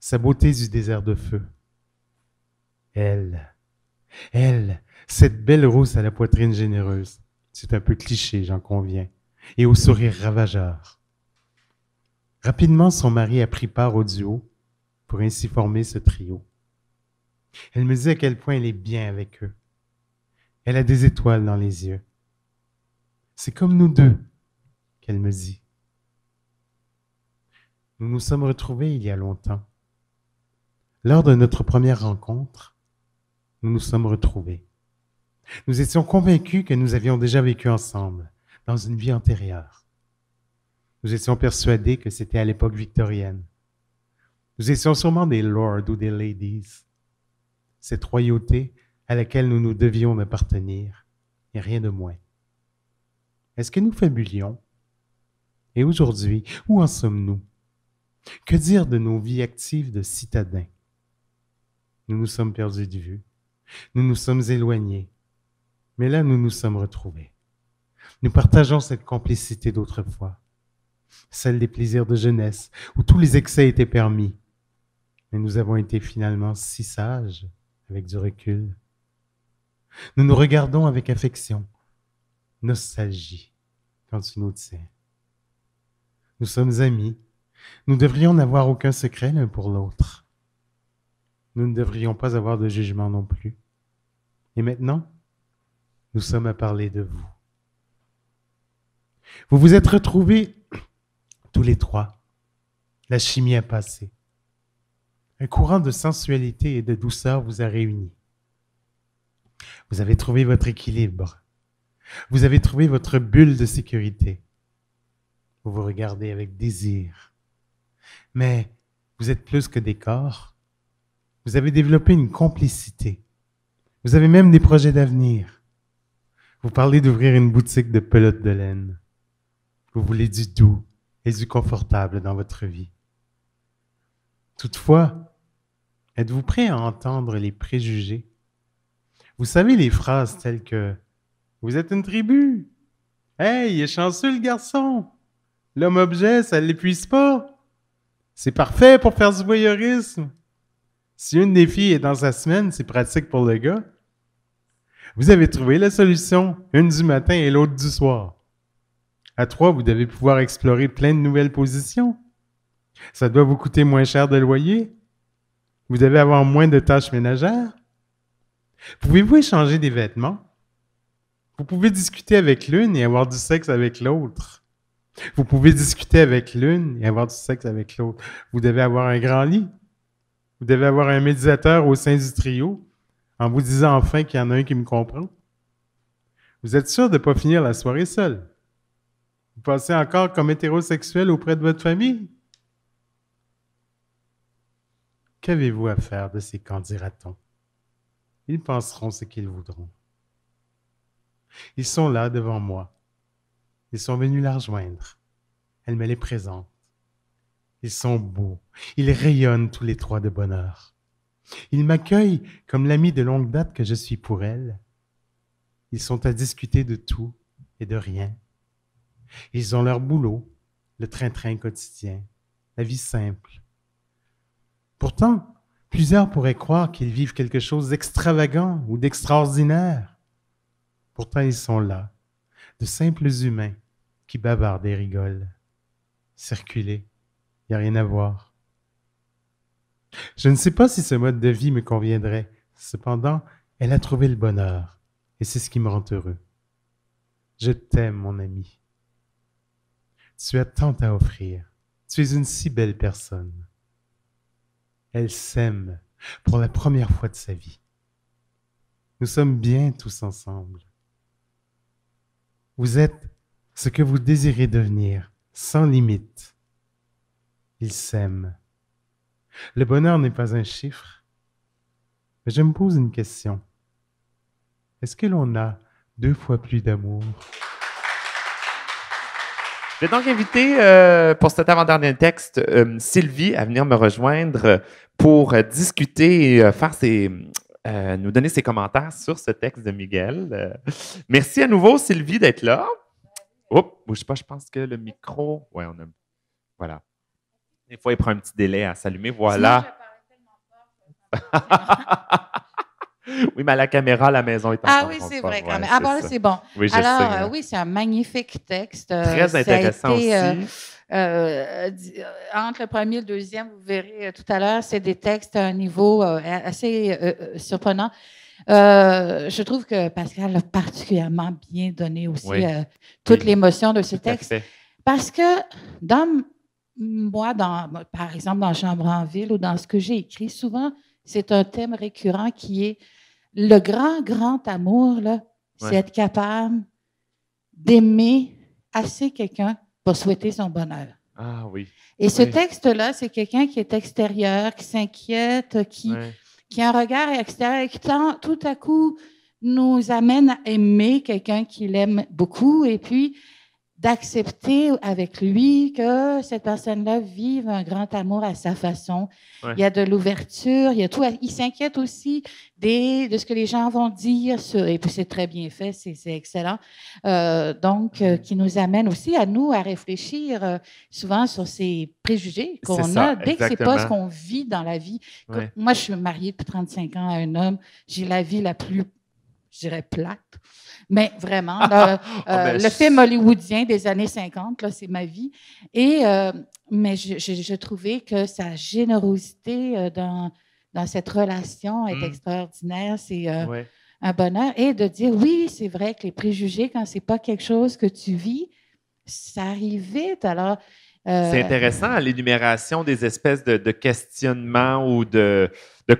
sa beauté du désert de feu. Elle, cette belle rousse à la poitrine généreuse, c'est un peu cliché, j'en conviens, et au sourire ravageur. Rapidement, son mari a pris part au duo pour ainsi former ce trio. Elle me dit à quel point elle est bien avec eux. Elle a des étoiles dans les yeux. C'est comme nous deux, qu'elle me dit. Nous nous sommes retrouvés il y a longtemps. Lors de notre première rencontre, nous nous sommes retrouvés. Nous étions convaincus que nous avions déjà vécu ensemble, dans une vie antérieure. Nous étions persuadés que c'était à l'époque victorienne. Nous étions sûrement des lords ou des ladies. Cette royauté à laquelle nous nous devions d'appartenir, et rien de moins. Est-ce que nous fabulions? Et aujourd'hui, où en sommes-nous? Que dire de nos vies actives de citadins? Nous nous sommes perdus de vue. Nous nous sommes éloignés. Mais là, nous nous sommes retrouvés. Nous partageons cette complicité d'autrefois, celle des plaisirs de jeunesse, où tous les excès étaient permis. Mais nous avons été finalement si sages, avec du recul. Nous nous regardons avec affection, nostalgie, quand tu nous tiens. Nous sommes amis. Nous devrions n'avoir aucun secret l'un pour l'autre. Nous ne devrions pas avoir de jugement non plus. Et maintenant, nous sommes à parler de vous. Vous vous êtes retrouvés tous les 3. La chimie a passé. Un courant de sensualité et de douceur vous a réunis. Vous avez trouvé votre équilibre. Vous avez trouvé votre bulle de sécurité. Vous vous regardez avec désir. Mais vous êtes plus que des corps. Vous avez développé une complicité. Vous avez même des projets d'avenir. Vous parlez d'ouvrir une boutique de pelotes de laine. Vous voulez du doux et du confortable dans votre vie. Toutefois, êtes-vous prêt à entendre les préjugés? Vous savez les phrases telles que « Vous êtes une tribu! Hey, il est chanceux le garçon! L'homme-objet, ça ne l'épuise pas! C'est parfait pour faire du voyeurisme! Si une des filles est dans sa semaine, c'est pratique pour le gars. Vous avez trouvé la solution, une du matin et l'autre du soir. À 3, vous devez pouvoir explorer plein de nouvelles positions. Ça doit vous coûter moins cher de loyer. Vous devez avoir moins de tâches ménagères. Pouvez-vous échanger des vêtements? Vous pouvez discuter avec l'une et avoir du sexe avec l'autre. Vous pouvez discuter avec l'une et avoir du sexe avec l'autre. Vous devez avoir un grand lit. Vous devez avoir un médiateur au sein du trio. en vous disant enfin qu'il y en a un qui me comprend? Vous êtes sûr de ne pas finir la soirée seul? Vous passez encore comme hétérosexuel auprès de votre famille? Qu'avez-vous à faire de ces candidatons? Ils penseront ce qu'ils voudront. Ils sont là devant moi. Ils sont venus la rejoindre. Elle me les présente. Ils sont beaux. Ils rayonnent tous les trois de bonheur. Ils m'accueillent comme l'ami de longue date que je suis pour elle. Ils sont à discuter de tout et de rien. Ils ont leur boulot, le train-train quotidien, la vie simple. Pourtant, plusieurs pourraient croire qu'ils vivent quelque chose d'extravagant ou d'extraordinaire. Pourtant, ils sont là, de simples humains qui bavardent et rigolent. Circuler, il n'y a rien à voir. Je ne sais pas si ce mode de vie me conviendrait. Cependant, elle a trouvé le bonheur, et c'est ce qui me rend heureux. Je t'aime, mon ami. Tu as tant à offrir. Tu es une si belle personne. Elle s'aime pour la première fois de sa vie. Nous sommes bien tous ensemble. Vous êtes ce que vous désirez devenir, sans limite. Ils s'aiment. Le bonheur n'est pas un chiffre, mais je me pose une question. Est-ce que l'on a 2 fois plus d'amour? Je vais donc inviter pour cet avant-dernier texte Sylvie à venir me rejoindre pour discuter et nous donner ses commentaires sur ce texte de Miguel. Merci à nouveau, Sylvie, d'être là. Oh, bouge pas, je pense que le micro... Oui, on a... Voilà. Des fois, il prend un petit délai à s'allumer. Voilà. Oui, mais à la caméra, la maison est en Ah oui, c'est vrai, quand même. Ah bon, là, c'est bon. Oui, je Alors, sais. oui, c'est un magnifique texte. Très intéressant aussi. Entre le premier et le deuxième, vous verrez tout à l'heure, c'est des textes à un niveau assez surprenant. Je trouve que Pascal a particulièrement bien donné aussi toute l'émotion de ce texte. Parce que par exemple, dans Chambre en ville ou dans ce que j'ai écrit, souvent, c'est un thème récurrent qui est le grand amour, là, c'est être capable d'aimer assez quelqu'un pour souhaiter son bonheur. Ah oui. Et ce texte-là, c'est quelqu'un qui est extérieur, qui s'inquiète, qui a un regard extérieur et qui, tout à coup, nous amène à aimer quelqu'un qu'il aime beaucoup et puis d'accepter avec lui que cette personne-là vive un grand amour à sa façon. Ouais. Il y a de l'ouverture, il y a tout. Il s'inquiète aussi de ce que les gens vont dire et puis c'est très bien fait, c'est excellent. Qui nous amène aussi à nous à réfléchir souvent sur ces préjugés qu'on a dès que c'est pas ce qu'on vit dans la vie. Ouais. Moi, je suis mariée depuis 35 ans à un homme, j'ai la vie la plus, je dirais, plate. Mais vraiment, le film hollywoodien des années 50, là, c'est ma vie. Mais je trouvais que sa générosité dans cette relation est extraordinaire. C'est un bonheur. Et de dire, oui, c'est vrai que les préjugés, quand c'est pas quelque chose que tu vis, ça arrive vite. Alors, c'est intéressant, l'énumération des espèces de questionnements ou de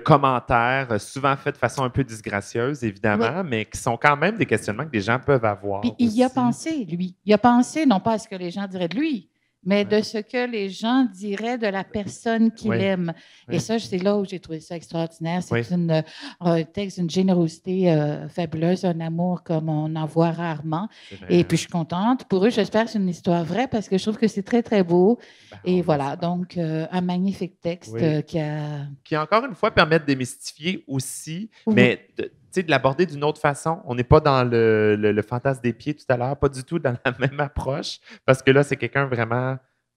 commentaires, souvent faits de façon un peu disgracieuse, évidemment, mais qui sont quand même des questionnements que les gens peuvent avoir. Puis il y a pensé, lui. Il a pensé, non pas à ce que les gens diraient de lui, mais de ce que les gens diraient de la personne qu'il aime. Et ça, c'est là où j'ai trouvé ça extraordinaire. C'est un texte d'une générosité fabuleuse, un amour comme on en voit rarement. Et puis, je suis contente. Pour eux, j'espère que c'est une histoire vraie parce que je trouve que c'est très, très beau. Et voilà, donc, un magnifique texte qui, encore une fois, permet de démystifier aussi, mais de l'aborder d'une autre façon. On n'est pas dans le fantasme des pieds tout à l'heure, pas du tout dans la même approche, parce que là, c'est quelqu'un vraiment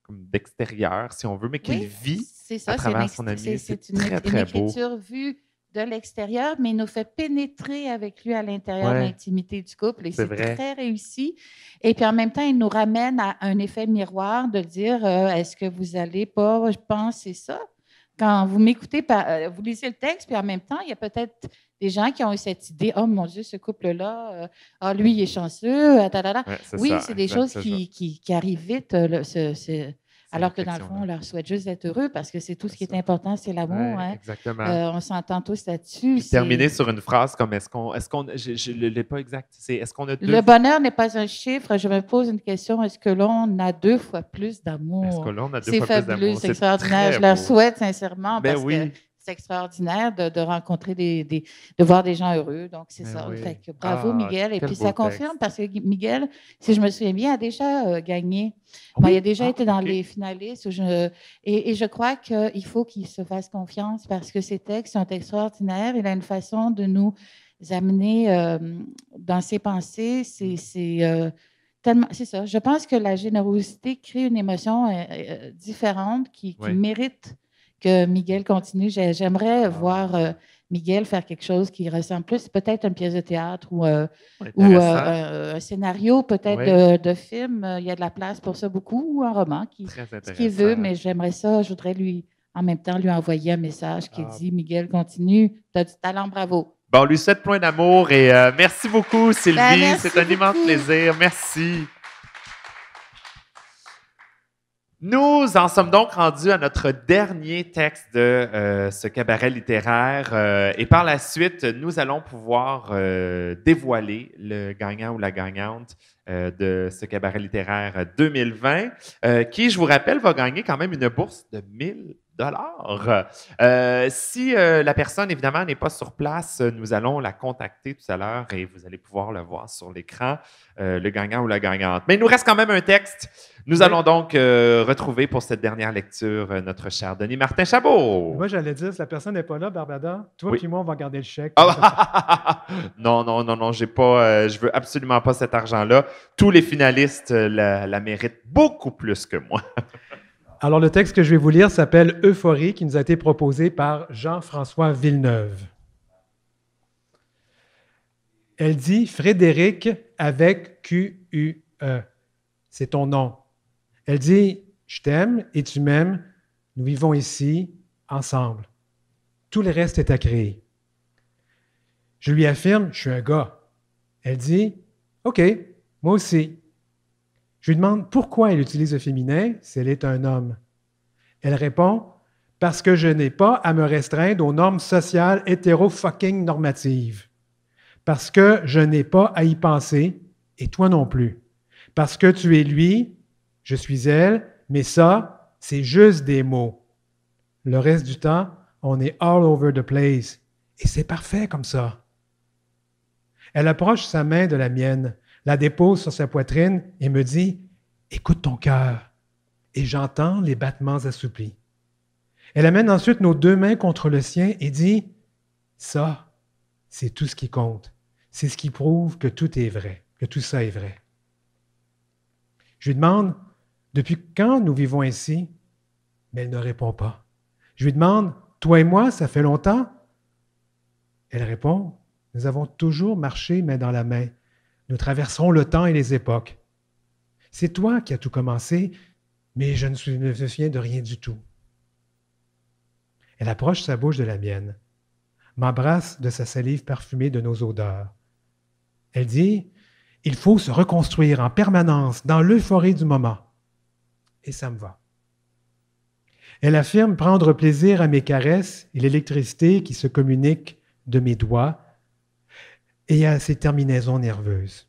comme d'extérieur, si on veut, mais qui vit à travers son ami. C'est une écriture vue de l'extérieur, mais il nous fait pénétrer avec lui à l'intérieur de l'intimité du couple. Et c'est très réussi. Et puis, en même temps, il nous ramène à un effet miroir de dire, est-ce que vous n'allez pas penser ça? Quand vous m'écoutez, vous lisez le texte, puis en même temps, il y a peut-être des gens qui ont eu cette idée, oh mon Dieu, ce couple-là, lui, il est chanceux, oui, c'est des choses qui arrivent vite Alors que dans le fond, on leur souhaite juste d'être heureux parce que c'est tout ce qui est important, c'est l'amour. Ouais, hein. exactement. On s'entend tous là-dessus. Puis terminer sur une phrase comme je ne l'ai pas exact, c'est est-ce qu'on a deux... Le bonheur n'est pas un chiffre. Je me pose une question. Est-ce que l'on a 2 fois plus d'amour? Est-ce que là, on a 2 C'est fois plus fabuleux, d'amour? c'est extraordinaire. très Je leur beau. souhaite sincèrement Ben parce oui. que c'est extraordinaire de rencontrer de voir des gens heureux. Donc, c'est Ben ça. oui. Fait que bravo, Ah, Miguel. Et quel puis, beau ça confirme parce que Miguel, si je me souviens bien, a déjà gagné. Oui? Il a déjà été dans OK. les finalistes. Et je crois qu'il faut qu'il se fasse confiance parce que ses textes sont extraordinaires. Il a une façon de nous amener dans ses pensées. C'est ça. Je pense que la générosité crée une émotion différente qui Oui. mérite que Miguel continue. J'aimerais voir Miguel faire quelque chose qui ressemble plus, peut-être une pièce de théâtre ou un scénario, peut-être de film. Il y a de la place pour ça beaucoup, ou un roman, Très ce qu'il veut, intéressant. mais j'aimerais ça. Je voudrais en même temps lui envoyer un message qui Ah. dit Miguel, continue, tu as du talent, bravo. Bon, on lui souhaite plein d'amour et merci beaucoup, Sylvie. Ben, merci c'est un immense beaucoup. plaisir. Merci. Nous en sommes donc rendus à notre dernier texte de ce cabaret littéraire et par la suite, nous allons pouvoir dévoiler le gagnant ou la gagnante de ce cabaret littéraire 2020 qui, je vous rappelle, va gagner quand même une bourse de 1000 $. Si la personne, évidemment, n'est pas sur place, nous allons la contacter tout à l'heure et vous allez pouvoir le voir sur l'écran, le gagnant ou la gagnante. Mais il nous reste quand même un texte. Nous allons donc retrouver pour cette dernière lecture notre cher Denis Martin Chabot. Moi, j'allais dire, si la personne n'est pas là, Barbada, toi Oui. puis moi, on va garder le chèque. Ah, non, j'ai pas, je veux absolument pas cet argent-là. Tous les finalistes la méritent beaucoup plus que moi. Alors, le texte que je vais vous lire s'appelle Euphorie, qui nous a été proposé par Jean-François Villeneuve. Elle dit Frédéric avec Q-U-E. C'est ton nom. Elle dit je t'aime et tu m'aimes. Nous vivons ici ensemble. Tout le reste est à créer. Je lui affirme je suis un gars. Elle dit OK, moi aussi. Je lui demande pourquoi elle utilise le féminin si elle est un homme. Elle répond parce que je n'ai pas à me restreindre aux normes sociales hétéro-fucking normatives. Parce que je n'ai pas à y penser, et toi non plus. Parce que tu es lui, je suis elle, mais ça, c'est juste des mots. Le reste du temps, on est all over the place. Et c'est parfait comme ça. Elle approche sa main de la mienne, la dépose sur sa poitrine et me dit « Écoute ton cœur ». Et j'entends les battements assouplis. Elle amène ensuite nos 2 mains contre le sien et dit « Ça, c'est tout ce qui compte. C'est ce qui prouve que tout est vrai, que tout ça est vrai. » Je lui demande « Depuis quand nous vivons ainsi? » Mais elle ne répond pas. Je lui demande « Toi et moi, ça fait longtemps? » Elle répond « Nous avons toujours marché main dans la main. Nous traverserons le temps et les époques. C'est toi qui as tout commencé, mais je ne me souviens de rien du tout. » Elle approche sa bouche de la mienne, m'embrasse de sa salive parfumée de nos odeurs. Elle dit « Il faut se reconstruire en permanence dans l'euphorie du moment. » Et ça me va. Elle affirme prendre plaisir à mes caresses et l'électricité qui se communique de mes doigts et à ses terminaisons nerveuses.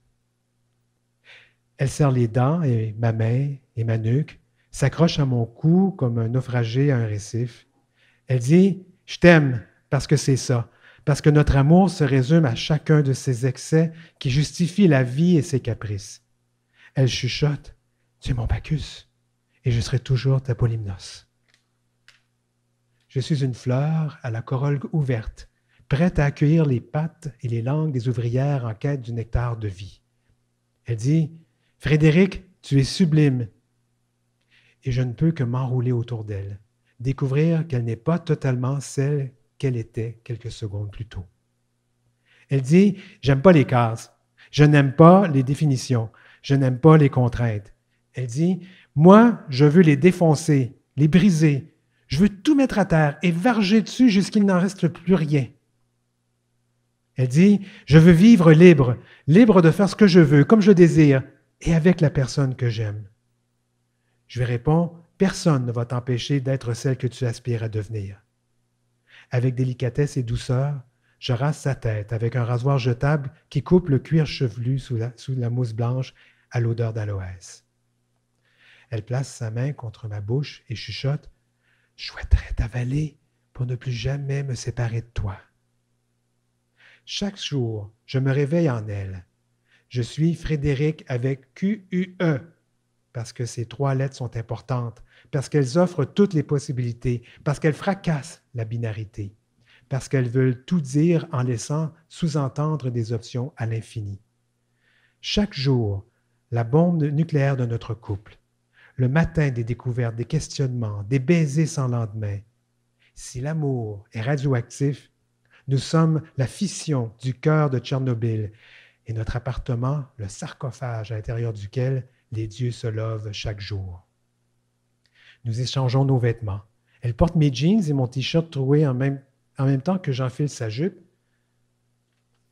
Elle serre les dents et ma main et ma nuque, s'accroche à mon cou comme un naufragé à un récif. Elle dit « Je t'aime parce que c'est ça, parce que notre amour se résume à chacun de ces excès qui justifient la vie et ses caprices. » Elle chuchote « Tu es mon Bacchus et je serai toujours ta Polymnos. » Je suis une fleur à la corolle ouverte, prête à accueillir les pattes et les langues des ouvrières en quête du nectar de vie. Elle dit « Frédéric, tu es sublime. » Et je ne peux que m'enrouler autour d'elle, découvrir qu'elle n'est pas totalement celle qu'elle était quelques secondes plus tôt. Elle dit « J'aime pas les cases, je n'aime pas les définitions, je n'aime pas les contraintes. » Elle dit « Moi, je veux les défoncer, les briser. Je veux tout mettre à terre et varger dessus jusqu'il n'en reste plus rien. » Elle dit « Je veux vivre libre, libre de faire ce que je veux, comme je désire, et avec la personne que j'aime. » Je lui réponds Personne ne va t'empêcher d'être celle que tu aspires à devenir. Avec délicatesse et douceur, je rase sa tête avec un rasoir jetable qui coupe le cuir chevelu sous la mousse blanche à l'odeur d'aloès. Elle place sa main contre ma bouche et chuchote « Je souhaiterais t'avaler pour ne plus jamais me séparer de toi. » Chaque jour, je me réveille en elle. Je suis Frédéric avec Q-U-E, parce que ces 3 lettres sont importantes, parce qu'elles offrent toutes les possibilités, parce qu'elles fracassent la binarité, parce qu'elles veulent tout dire en laissant sous-entendre des options à l'infini. Chaque jour, la bombe nucléaire de notre couple, le matin des découvertes, des questionnements, des baisers sans lendemain. Si l'amour est radioactif, nous sommes la fission du cœur de Tchernobyl et notre appartement, le sarcophage à l'intérieur duquel les dieux se lovent chaque jour. Nous échangeons nos vêtements. Elle porte mes jeans et mon t-shirt troué en même temps que j'enfile sa jupe.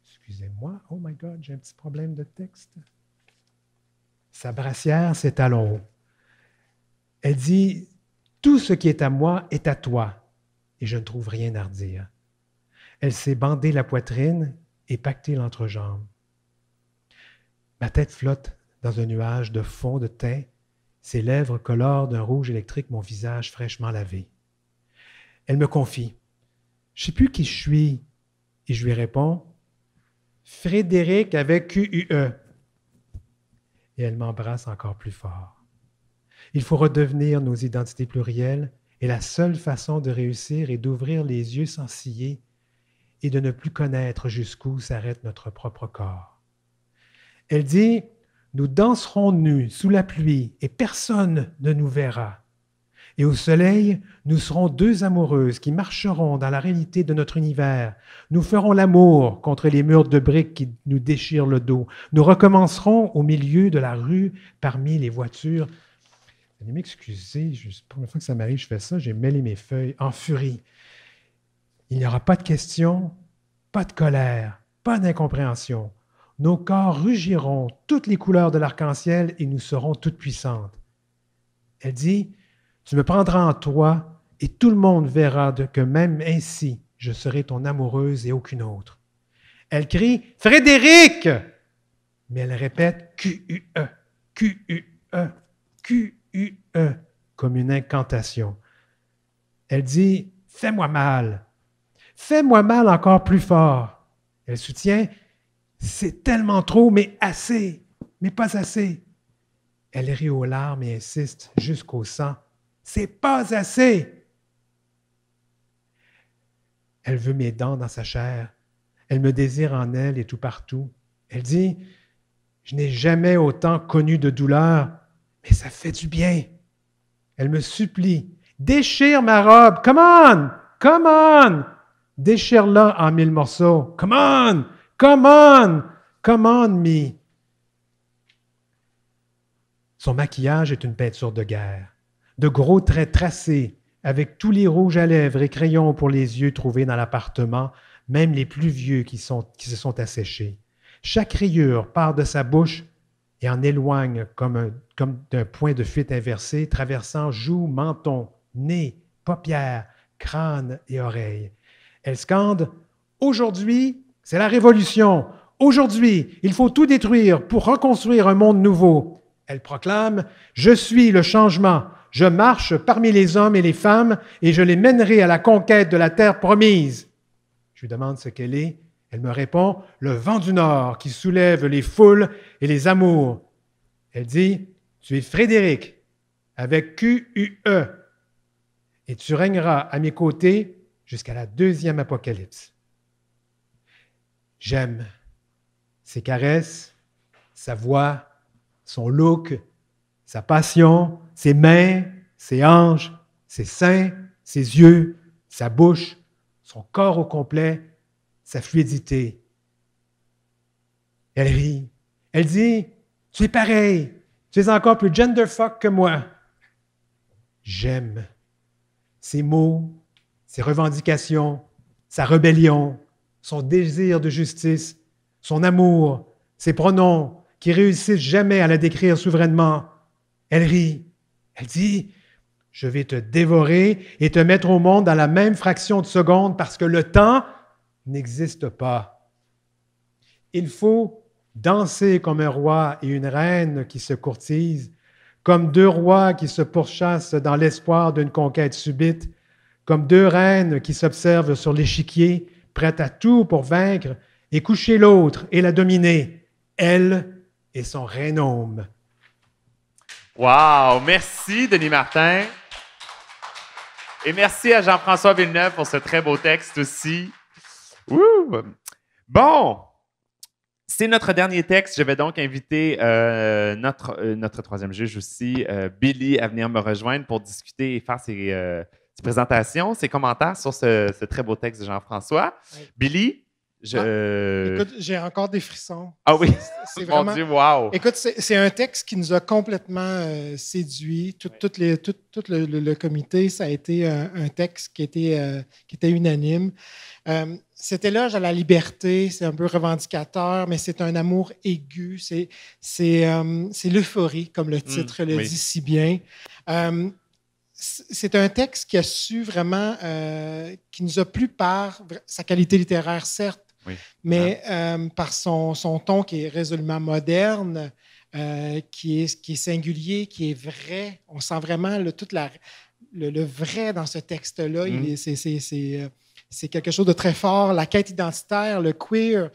Excusez-moi, oh my God, j'ai un petit problème de texte. Sa brassière, ses talons hauts. Elle dit « Tout ce qui est à moi est à toi, et je ne trouve rien à redire. » Elle s'est bandée la poitrine et pacté l'entrejambe. Ma tête flotte dans un nuage de fond de teint. Ses lèvres colorent d'un rouge électrique mon visage fraîchement lavé. Elle me confie « Je ne sais plus qui je suis. » Et je lui réponds « Frédéric avec Q-U-E. » Et elle m'embrasse encore plus fort. Il faut redevenir nos identités plurielles et la seule façon de réussir est d'ouvrir les yeux sans ciller et de ne plus connaître jusqu'où s'arrête notre propre corps. Elle dit « Nous danserons nus sous la pluie et personne ne nous verra. Et au soleil, nous serons 2 amoureuses qui marcheront dans la réalité de notre univers. Nous ferons l'amour contre les murs de briques qui nous déchirent le dos. Nous recommencerons au milieu de la rue parmi les voitures. » Allez m'excuser, la première fois que ça m'arrive, je fais ça, j'ai mêlé mes feuilles en furie. Il n'y aura pas de questions, pas de colère, pas d'incompréhension. Nos corps rugiront toutes les couleurs de l'arc-en-ciel et nous serons toutes puissantes. Elle dit, « Tu me prendras en toi et tout le monde verra que même ainsi, je serai ton amoureuse et aucune autre. » Elle crie, « Frédéric !» Mais elle répète, « Q-U-E, Q-U-E, Q-U-E » comme une incantation. Elle dit, « Fais-moi mal. Fais-moi mal encore plus fort. » Elle soutient, « C'est tellement trop, mais assez, mais pas assez. » Elle rit aux larmes et insiste jusqu'au sang. « C'est pas assez. » Elle veut mes dents dans sa chair. Elle me désire en elle et tout partout. Elle dit, « Je n'ai jamais autant connu de douleur, mais ça fait du bien. » Elle me supplie, « Déchire ma robe. Come on! Come on! Déchire-la en 1000 morceaux. Come on! Come on! Come on, me! » Son maquillage est une peinture de guerre. De gros traits tracés, avec tous les rouges à lèvres et crayons pour les yeux trouvés dans l'appartement, même les plus vieux qui se sont asséchés. Chaque rayure part de sa bouche et en éloigne comme d'un point de fuite inversé, traversant joues, menton, nez, paupières, crâne et oreilles. Elle scande « Aujourd'hui, c'est la révolution. Aujourd'hui, il faut tout détruire pour reconstruire un monde nouveau. » Elle proclame « Je suis le changement. Je marche parmi les hommes et les femmes et je les mènerai à la conquête de la terre promise. » Je lui demande ce qu'elle est. Elle me répond « Le vent du Nord qui soulève les foules et les amours. » Elle dit « Tu es Frédéric, avec Q-U-E, et tu régneras à mes côtés jusqu'à la 2e apocalypse. » J'aime ses caresses, sa voix, son look, sa passion, ses mains, ses hanches, ses seins, ses yeux, sa bouche, son corps au complet, sa fluidité. Elle rit. Elle dit, « Tu es pareil. Tu es encore plus genderfuck que moi. » J'aime ses mots, ses revendications, sa rébellion, son désir de justice, son amour, ses pronoms qui réussissent jamais à la décrire souverainement. Elle rit. Elle dit, Je vais te dévorer et te mettre au monde dans la même fraction de seconde parce que le temps n'existe pas. Il faut danser comme un roi et une reine qui se courtisent, comme deux rois qui se pourchassent dans l'espoir d'une conquête subite, comme deux reines qui s'observent sur l'échiquier, prêtes à tout pour vaincre et coucher l'autre et la dominer, elle et son rhénome. Wow! Merci, Denis Martin. Et merci à Jean-François Villeneuve pour ce très beau texte aussi. Ouh. Bon! C'est notre dernier texte. Je vais donc inviter notre troisième juge aussi, Billy, à venir me rejoindre pour discuter et faire ses présentations, ses commentaires sur ce très beau texte de Jean-François. Oui. Billy, écoute, j'ai encore des frissons. Ah oui? C'est vraiment... Mon Dieu, wow! Écoute, c'est un texte qui nous a complètement séduits. Tout le comité, ça a été un texte qui était unanime. Cet éloge à la liberté, c'est un peu revendicateur, mais c'est un amour aigu. C'est l'euphorie, comme le titre le dit si bien. C'est un texte qui a su vraiment, qui nous a plu par sa qualité littéraire, certes, mais par son ton qui est résolument moderne, qui est singulier, qui est vrai. On sent vraiment le vrai dans ce texte-là. C'est quelque chose de très fort. La quête identitaire, le queer,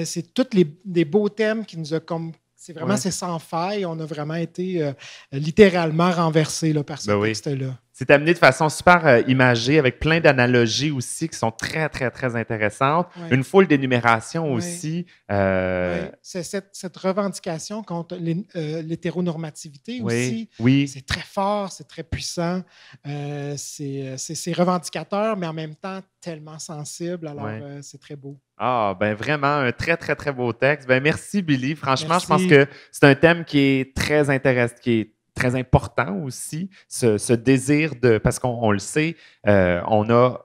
c'est tous des beaux thèmes qui nous a comme... C'est vraiment c'est sans faille. On a vraiment été littéralement renversés par ce texte-là. C'est amené de façon super imagée, avec plein d'analogies aussi qui sont très, très, très intéressantes. Ouais. Une foule d'énumérations aussi. C'est cette revendication contre l'hétéronormativité aussi. Oui. C'est très fort, c'est très puissant. C'est revendicateur, mais en même temps tellement sensible. Alors, c'est très beau. Ah, ben vraiment, un très, très, très beau texte. Ben merci, Billy. Franchement, je pense que c'est un thème qui est très intéressant, qui est très important aussi, ce désir de... Parce qu'on le sait, on a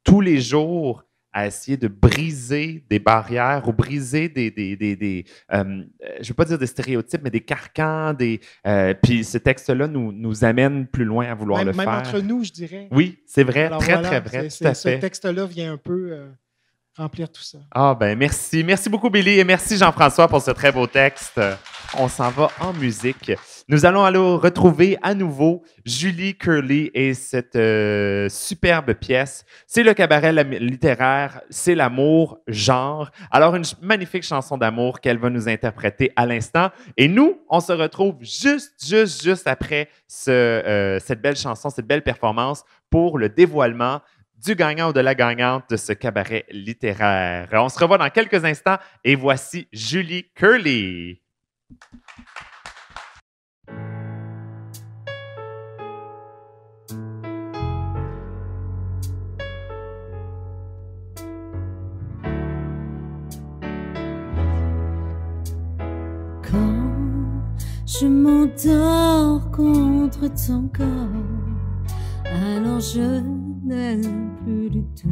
tous les jours à essayer de briser des barrières ou briser je ne veux pas dire des stéréotypes, mais des carcans. Puis ce texte-là nous amène plus loin à vouloir le faire. Même entre nous, je dirais. Oui, c'est vrai, très, très vrai, tout à fait. Ce texte-là vient un peu... remplir tout ça. Ah, ben merci. Merci beaucoup, Billy, et merci, Jean-François, pour ce très beau texte. On s'en va en musique. Nous allons aller retrouver à nouveau Julie Curley et cette superbe pièce. C'est le cabaret littéraire, c'est l'amour, genre. Alors, une magnifique chanson d'amour qu'elle va nous interpréter à l'instant. Et nous, on se retrouve juste après cette belle chanson, cette belle performance pour le dévoilement du gagnant ou de la gagnante de ce cabaret littéraire. On se revoit dans quelques instants et voici Julie Curley. Quand je m'endors contre ton corps, alors je n'ai plus du tout.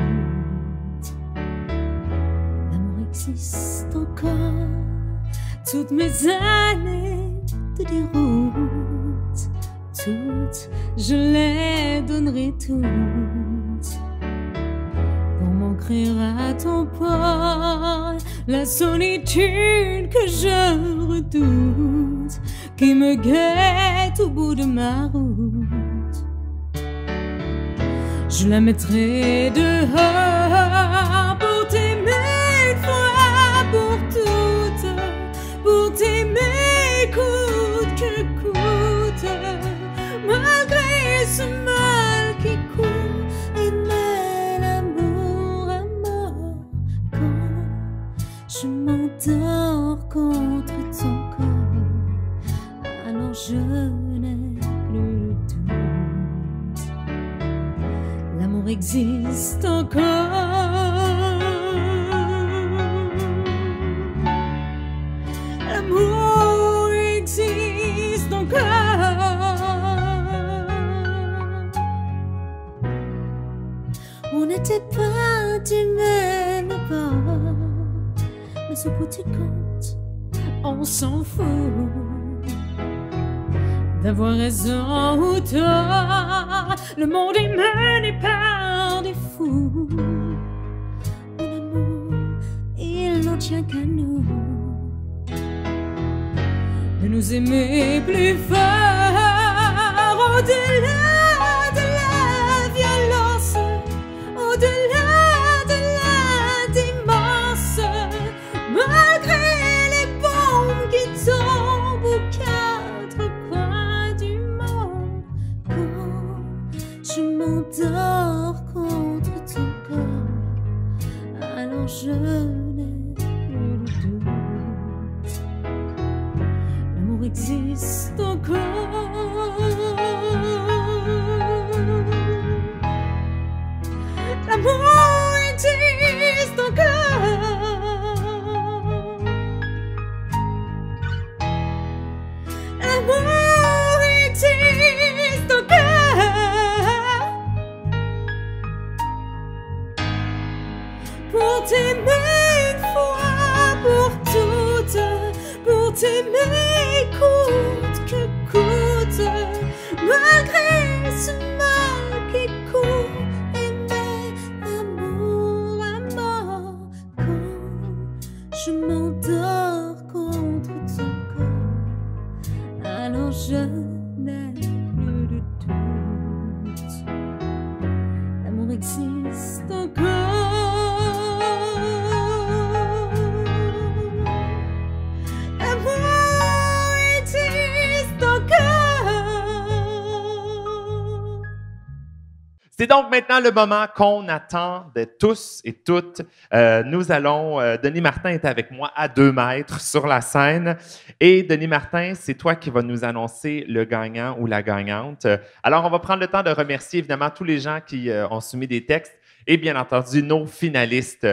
L'amour existe encore. Toutes mes années de déroute, toutes, je les donnerai toutes pour m'ancrer à ton port. La solitude que je redoute, qui me guette au bout de ma route, je la mettrai dehors pour t'aimer une fois pour toutes, pour t'aimer coûte que coûte, malgré ce mal qui court, aimer l'amour à mort. Quand je m'endors contre ton corps, alors je n'ai plus le doute. L'amour existe encore. L'amour existe encore. On n'était pas du même bord, mais au bout du compte, on s'en fout. d'avoir raison ou tort. Le monde est mené par des fous. Mais l'amour, il n'en tient qu'à nous de nous aimer plus fort, au-delà de la violence, au-delà de la démence, malgré les bombes qui tombent aux quatre coins du monde. Quand je m'endors contre ton corps, alors je n'ai plus de doute. L'amour existe encore. L'amour existe encore. L'amour existe encore. Pour t'aimer une fois pour toutes, pour t'aimer coûte que coûte, malgré ce mal qui court. Je m'endors contre ton corps, alors je n'ai plus de doute. L'amour existe encore. L'amour existe encore. C'est donc maintenant le moment qu'on attend de tous et toutes. Nous allons, Denis Martin est avec moi à 2 mètres sur la scène. Et Denis Martin, c'est toi qui vas nous annoncer le gagnant ou la gagnante. Alors, on va prendre le temps de remercier évidemment tous les gens qui ont soumis des textes et bien entendu nos finalistes.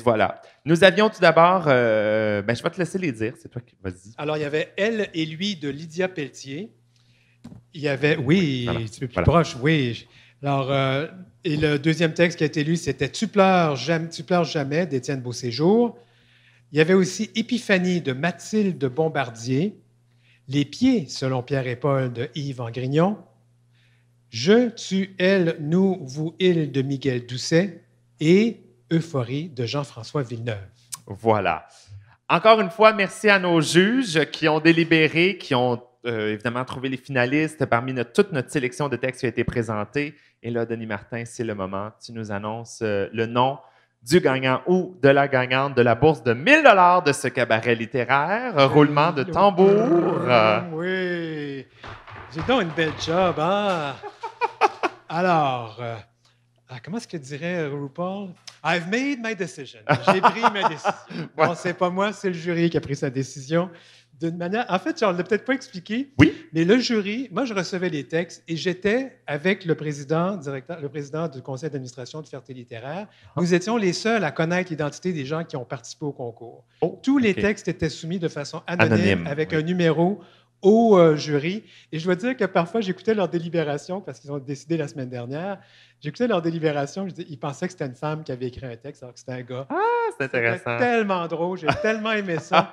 Voilà. Nous avions tout d'abord, je vais te laisser les dire, c'est toi qui vas-y. Alors, il y avait Elle et lui de Lydia Pelletier. Il y avait, oui, Voilà. un petit peu plus proche, oui. Alors, et le deuxième texte qui a été lu, c'était Tu pleures jamais d'Étienne Beauséjour. Il y avait aussi Épiphanie de Mathilde Bombardier. Les pieds, selon Pierre et Paul, de Yves Angrignon. Je, tu, elle, nous, vous, il de Miguel Doucet. Et Euphorie de Jean-François Villeneuve. Voilà. Encore une fois, merci à nos juges qui ont délibéré, qui ont évidemment trouvé les finalistes parmi toute notre sélection de textes qui a été présentée. Et là, Denis Martin, c'est le moment. Tu nous annonces le nom du gagnant ou de la gagnante de la bourse de 1 000 $ de ce cabaret littéraire. Roulement de tambour. Oui. J'ai donc une belle job, hein? Alors, comment est-ce que dirait RuPaul? I've made my decision. J'ai pris ma décision. Bon, c'est pas moi, c'est le jury qui a pris sa décision. D'une manière, en fait, on ne l'a peut-être pas expliqué, oui. Mais le jury, moi, je recevais les textes et j'étais avec le président du conseil d'administration de Fierté littéraire. Nous étions les seuls à connaître l'identité des gens qui ont participé au concours. Tous les textes étaient soumis de façon anonyme avec un numéro au jury. Et je dois dire que parfois, j'écoutais leur délibération, parce qu'ils ont décidé la semaine dernière, j'écoutais leur délibération, ils pensaient que c'était une femme qui avait écrit un texte, alors que c'était un gars. Ah, c'est intéressant. C'était tellement drôle, j'ai tellement aimé ça.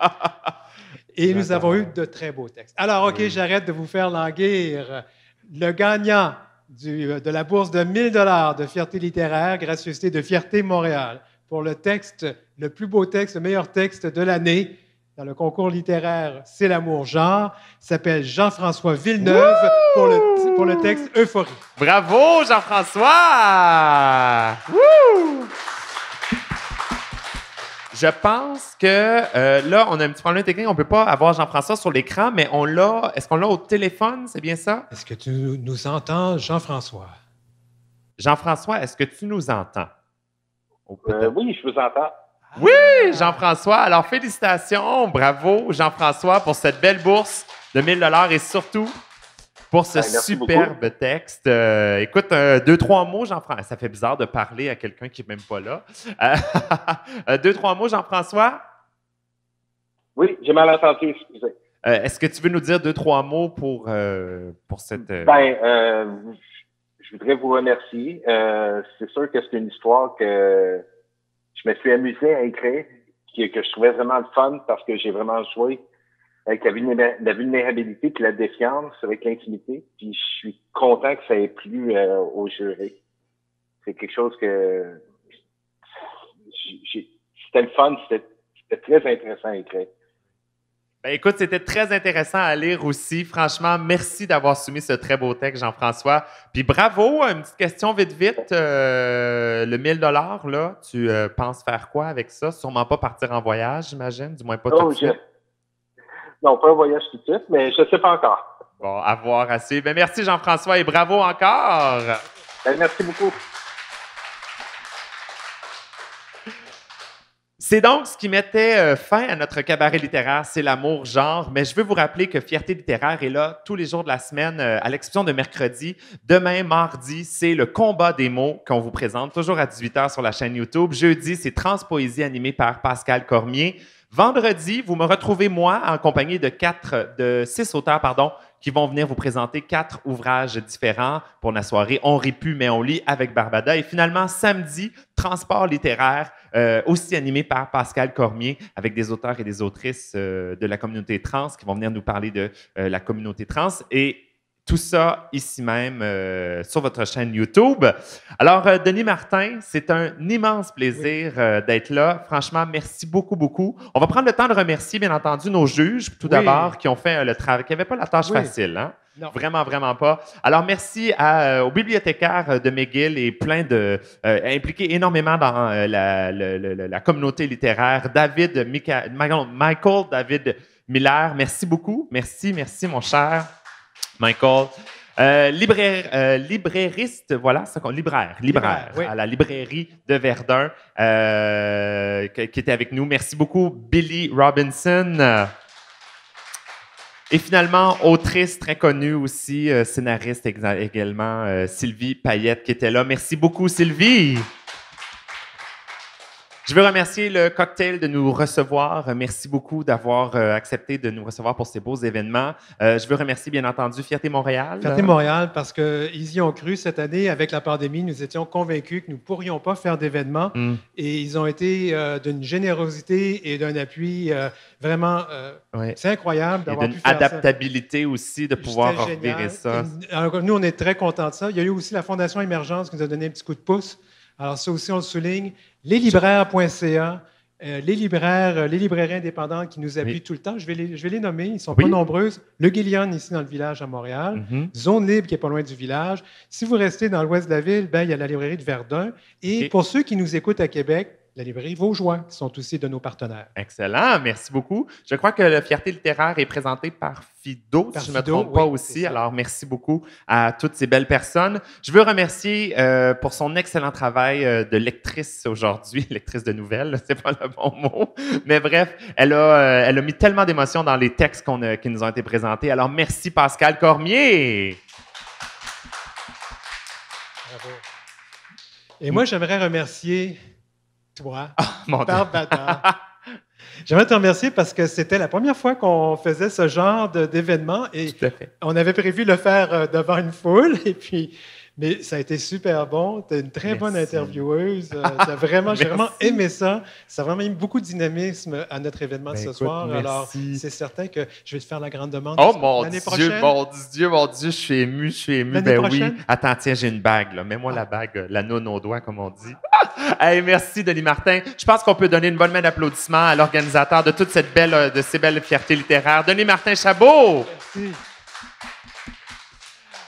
Et nous avons eu de très beaux textes. Alors, OK, j'arrête de vous faire languir. Le gagnant de la bourse de 1 000 $ de Fierté littéraire, gracieuseté de Fierté Montréal, pour le texte, le plus beau texte, le meilleur texte de l'année, dans le concours littéraire C'est l'amour genre, s'appelle Jean-François Villeneuve pour le texte Euphorie. Bravo, Jean-François! Wouh! Je pense que là, on a un petit problème technique. On ne peut pas avoir Jean-François sur l'écran, mais on l'a. Est-ce qu'on l'a au téléphone? C'est bien ça? Est-ce que tu nous entends, Jean-François? Jean-François, est-ce que tu nous entends? Oui, je vous entends. Oui, Jean-François. Alors, félicitations. Bravo, Jean-François, pour cette belle bourse de 1 000 $ et surtout pour ce superbe texte. Écoute, 2-3 mots, Jean-François. Ça fait bizarre de parler à quelqu'un qui n'est même pas là. 2-3 mots, Jean-François? Oui, j'ai mal entendu, excusez. Est-ce que tu veux nous dire 2-3 mots pour cette... Je voudrais vous remercier. C'est sûr que c'est une histoire que je me suis amusé à écrire, que je trouvais vraiment le fun parce que j'ai vraiment joué avec la vulnérabilité puis la défiance avec l'intimité. Puis je suis content que ça ait plu au jury. C'est quelque chose que c'était le fun, c'était très intéressant à écrire. Ben, écoute, c'était très intéressant à lire aussi. Franchement, merci d'avoir soumis ce très beau texte, Jean-François. Puis bravo, une petite question vite. Le 1000 $, là, tu penses faire quoi avec ça? Sûrement pas partir en voyage, j'imagine, du moins pas tout de suite. Non, pas un voyage tout de suite, mais je ne sais pas encore. Bon, à voir, à suivre. Ben, merci, Jean-François, et bravo encore! Ben, merci beaucoup. C'est donc ce qui mettait fin à notre cabaret littéraire, c'est l'amour genre. Mais je veux vous rappeler que Fierté littéraire est là tous les jours de la semaine, à l'exception de mercredi. Demain, mardi, c'est le combat des mots qu'on vous présente, toujours à 18h sur la chaîne YouTube. Jeudi, c'est Transpoésie animée par Pascal Cormier. Vendredi, vous me retrouvez, moi, en compagnie de 6 auteurs, qui vont venir vous présenter 4 ouvrages différents pour la soirée On rit plus, mais on lit avec Barbada. Et finalement, samedi, Transport littéraire, aussi animé par Pascal Cormier, avec des auteurs et des autrices de la communauté trans qui vont venir nous parler de la communauté trans. Et tout ça ici même sur votre chaîne YouTube. Alors, Denis Martin, c'est un immense plaisir d'être là. Franchement, merci beaucoup, beaucoup. On va prendre le temps de remercier, bien entendu, nos juges, tout d'abord, qui ont fait le travail, qui n'avaient pas la tâche facile, hein? Non. Vraiment, vraiment pas. Alors, merci aux bibliothécaires de McGill et plein de... impliqués énormément dans la communauté littéraire. Michael David Miller, merci beaucoup. Merci, mon cher Michael. Librairiste, voilà, libraire oui. À la librairie de Verdun, qui était avec nous. Merci beaucoup, Billy Robinson. Et finalement, autrice très connue aussi, scénariste également, Sylvie Payette, qui était là. Merci beaucoup, Sylvie. Je veux remercier le cocktail de nous recevoir. Merci beaucoup d'avoir accepté de nous recevoir pour ces beaux événements. Je veux remercier, bien entendu, Fierté Montréal. Fierté Montréal, parce qu'ils y ont cru cette année. Avec la pandémie, nous étions convaincus que nous ne pourrions pas faire d'événements. Et ils ont été d'une générosité et d'un appui vraiment... C'est incroyable d'avoir pu faire ça. Adaptabilité aussi, de pouvoir revirer ça. Alors, nous, on est très contents de ça. Il y a eu aussi la Fondation Émergence qui nous a donné un petit coup de pouce. Alors, ça aussi, on le souligne. Leslibraires.ca, les librairies indépendantes qui nous appuient tout le temps. Je vais les nommer. Ils ne sont pas nombreuses. Le Guillion, ici, dans le village à Montréal. Zone Libre, qui n'est pas loin du village. Si vous restez dans l'ouest de la ville, il y a la librairie de Verdun. Et pour ceux qui nous écoutent à Québec, la librairie Vaugeois, qui sont aussi de nos partenaires. Excellent, merci beaucoup. Je crois que la Fierté littéraire est présentée par Fido, si je ne me trompe pas aussi. Alors, merci beaucoup à toutes ces belles personnes. Je veux remercier pour son excellent travail de lectrice aujourd'hui, lectrice de nouvelles, c'est pas le bon mot. Mais bref, elle a mis tellement d'émotions dans les textes qui nous ont été présentés. Alors, merci Pascal Cormier. Bravo. Et moi, j'aimerais remercier... toi, Barbada. J'aimerais te remercier parce que c'était la première fois qu'on faisait ce genre d'événement et on avait prévu de le faire devant une foule. Mais ça a été super bon. Tu es une très bonne intervieweuse. J'ai vraiment aimé ça. Ça a vraiment mis beaucoup de dynamisme à notre événement de ce soir. Merci. Alors, c'est certain que je vais te faire la grande demande. Oh mon Dieu, je suis ému. L'année prochaine? Oui. Attends, tiens, j'ai une bague. Là. Mets-moi la bague, la nonne au doigt, comme on dit. Hey, merci, Denis Martin. Je pense qu'on peut donner une bonne main d'applaudissement à l'organisateur de toute de ces belles fiertés littéraires. Denis Martin Chabot. Merci.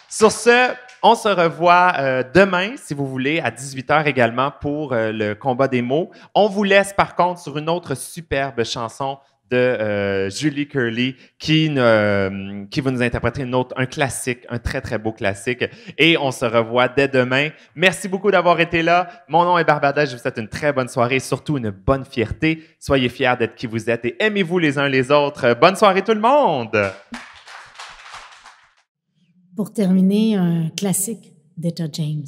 Sur ce, on se revoit demain, si vous voulez, à 18h également pour le combat des mots. On vous laisse, par contre, sur une autre superbe chanson de Julie Curley qui va nous interpréter un classique, un très, très beau classique. Et on se revoit dès demain. Merci beaucoup d'avoir été là. Mon nom est Barbada. Je vous souhaite une très bonne soirée et surtout une bonne fierté. Soyez fiers d'être qui vous êtes et aimez-vous les uns les autres. Bonne soirée tout le monde! Pour terminer, un classique d'Etta James.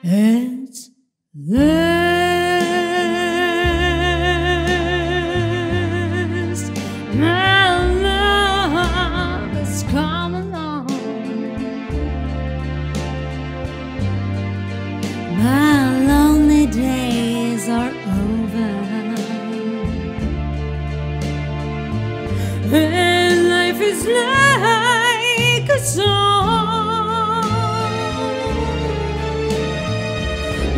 It's there. life is like a song.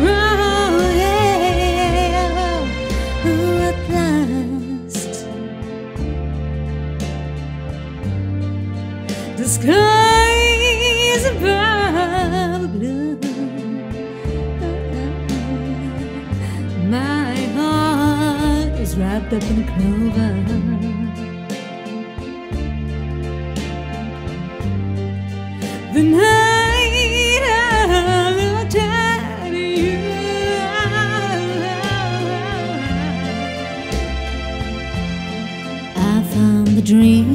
Oh, yeah. Oh, at last. The sky is above blue. My heart is wrapped up in clover. The night I looked at you, I found the dream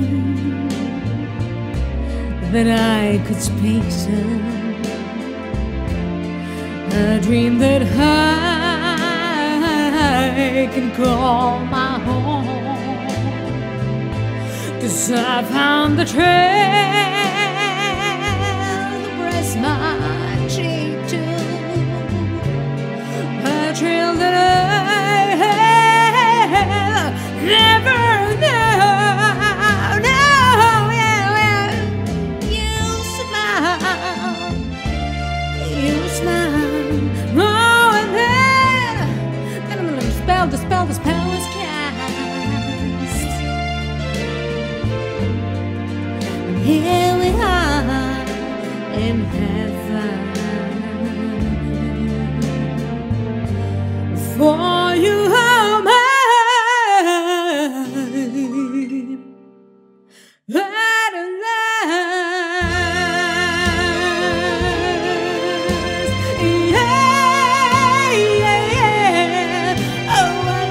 that I could speak to, a dream that I can call my home. 'Cause I found the trail that pressed my cheek to, a trail that I never knew. The spell is cast, and here we are in heaven. For you are mine at last. Yeah, yeah, yeah. Oh, at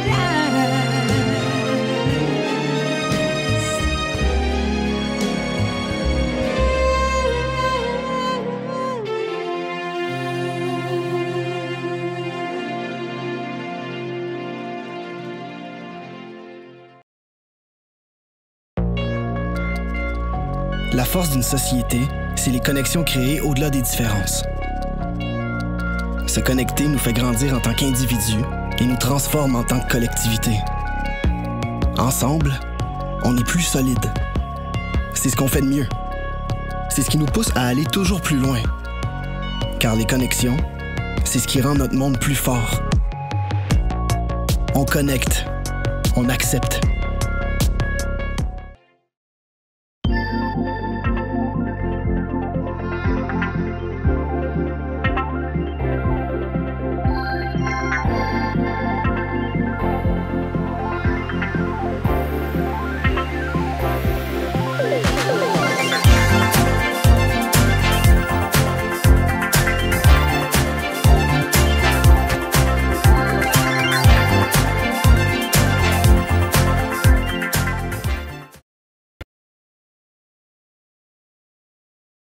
La force d'une société, c'est les connexions créées au-delà des différences. Se connecter nous fait grandir en tant qu'individus et nous transforme en tant que collectivité. Ensemble, on est plus solide. C'est ce qu'on fait de mieux. C'est ce qui nous pousse à aller toujours plus loin. Car les connexions, c'est ce qui rend notre monde plus fort. On connecte, on accepte,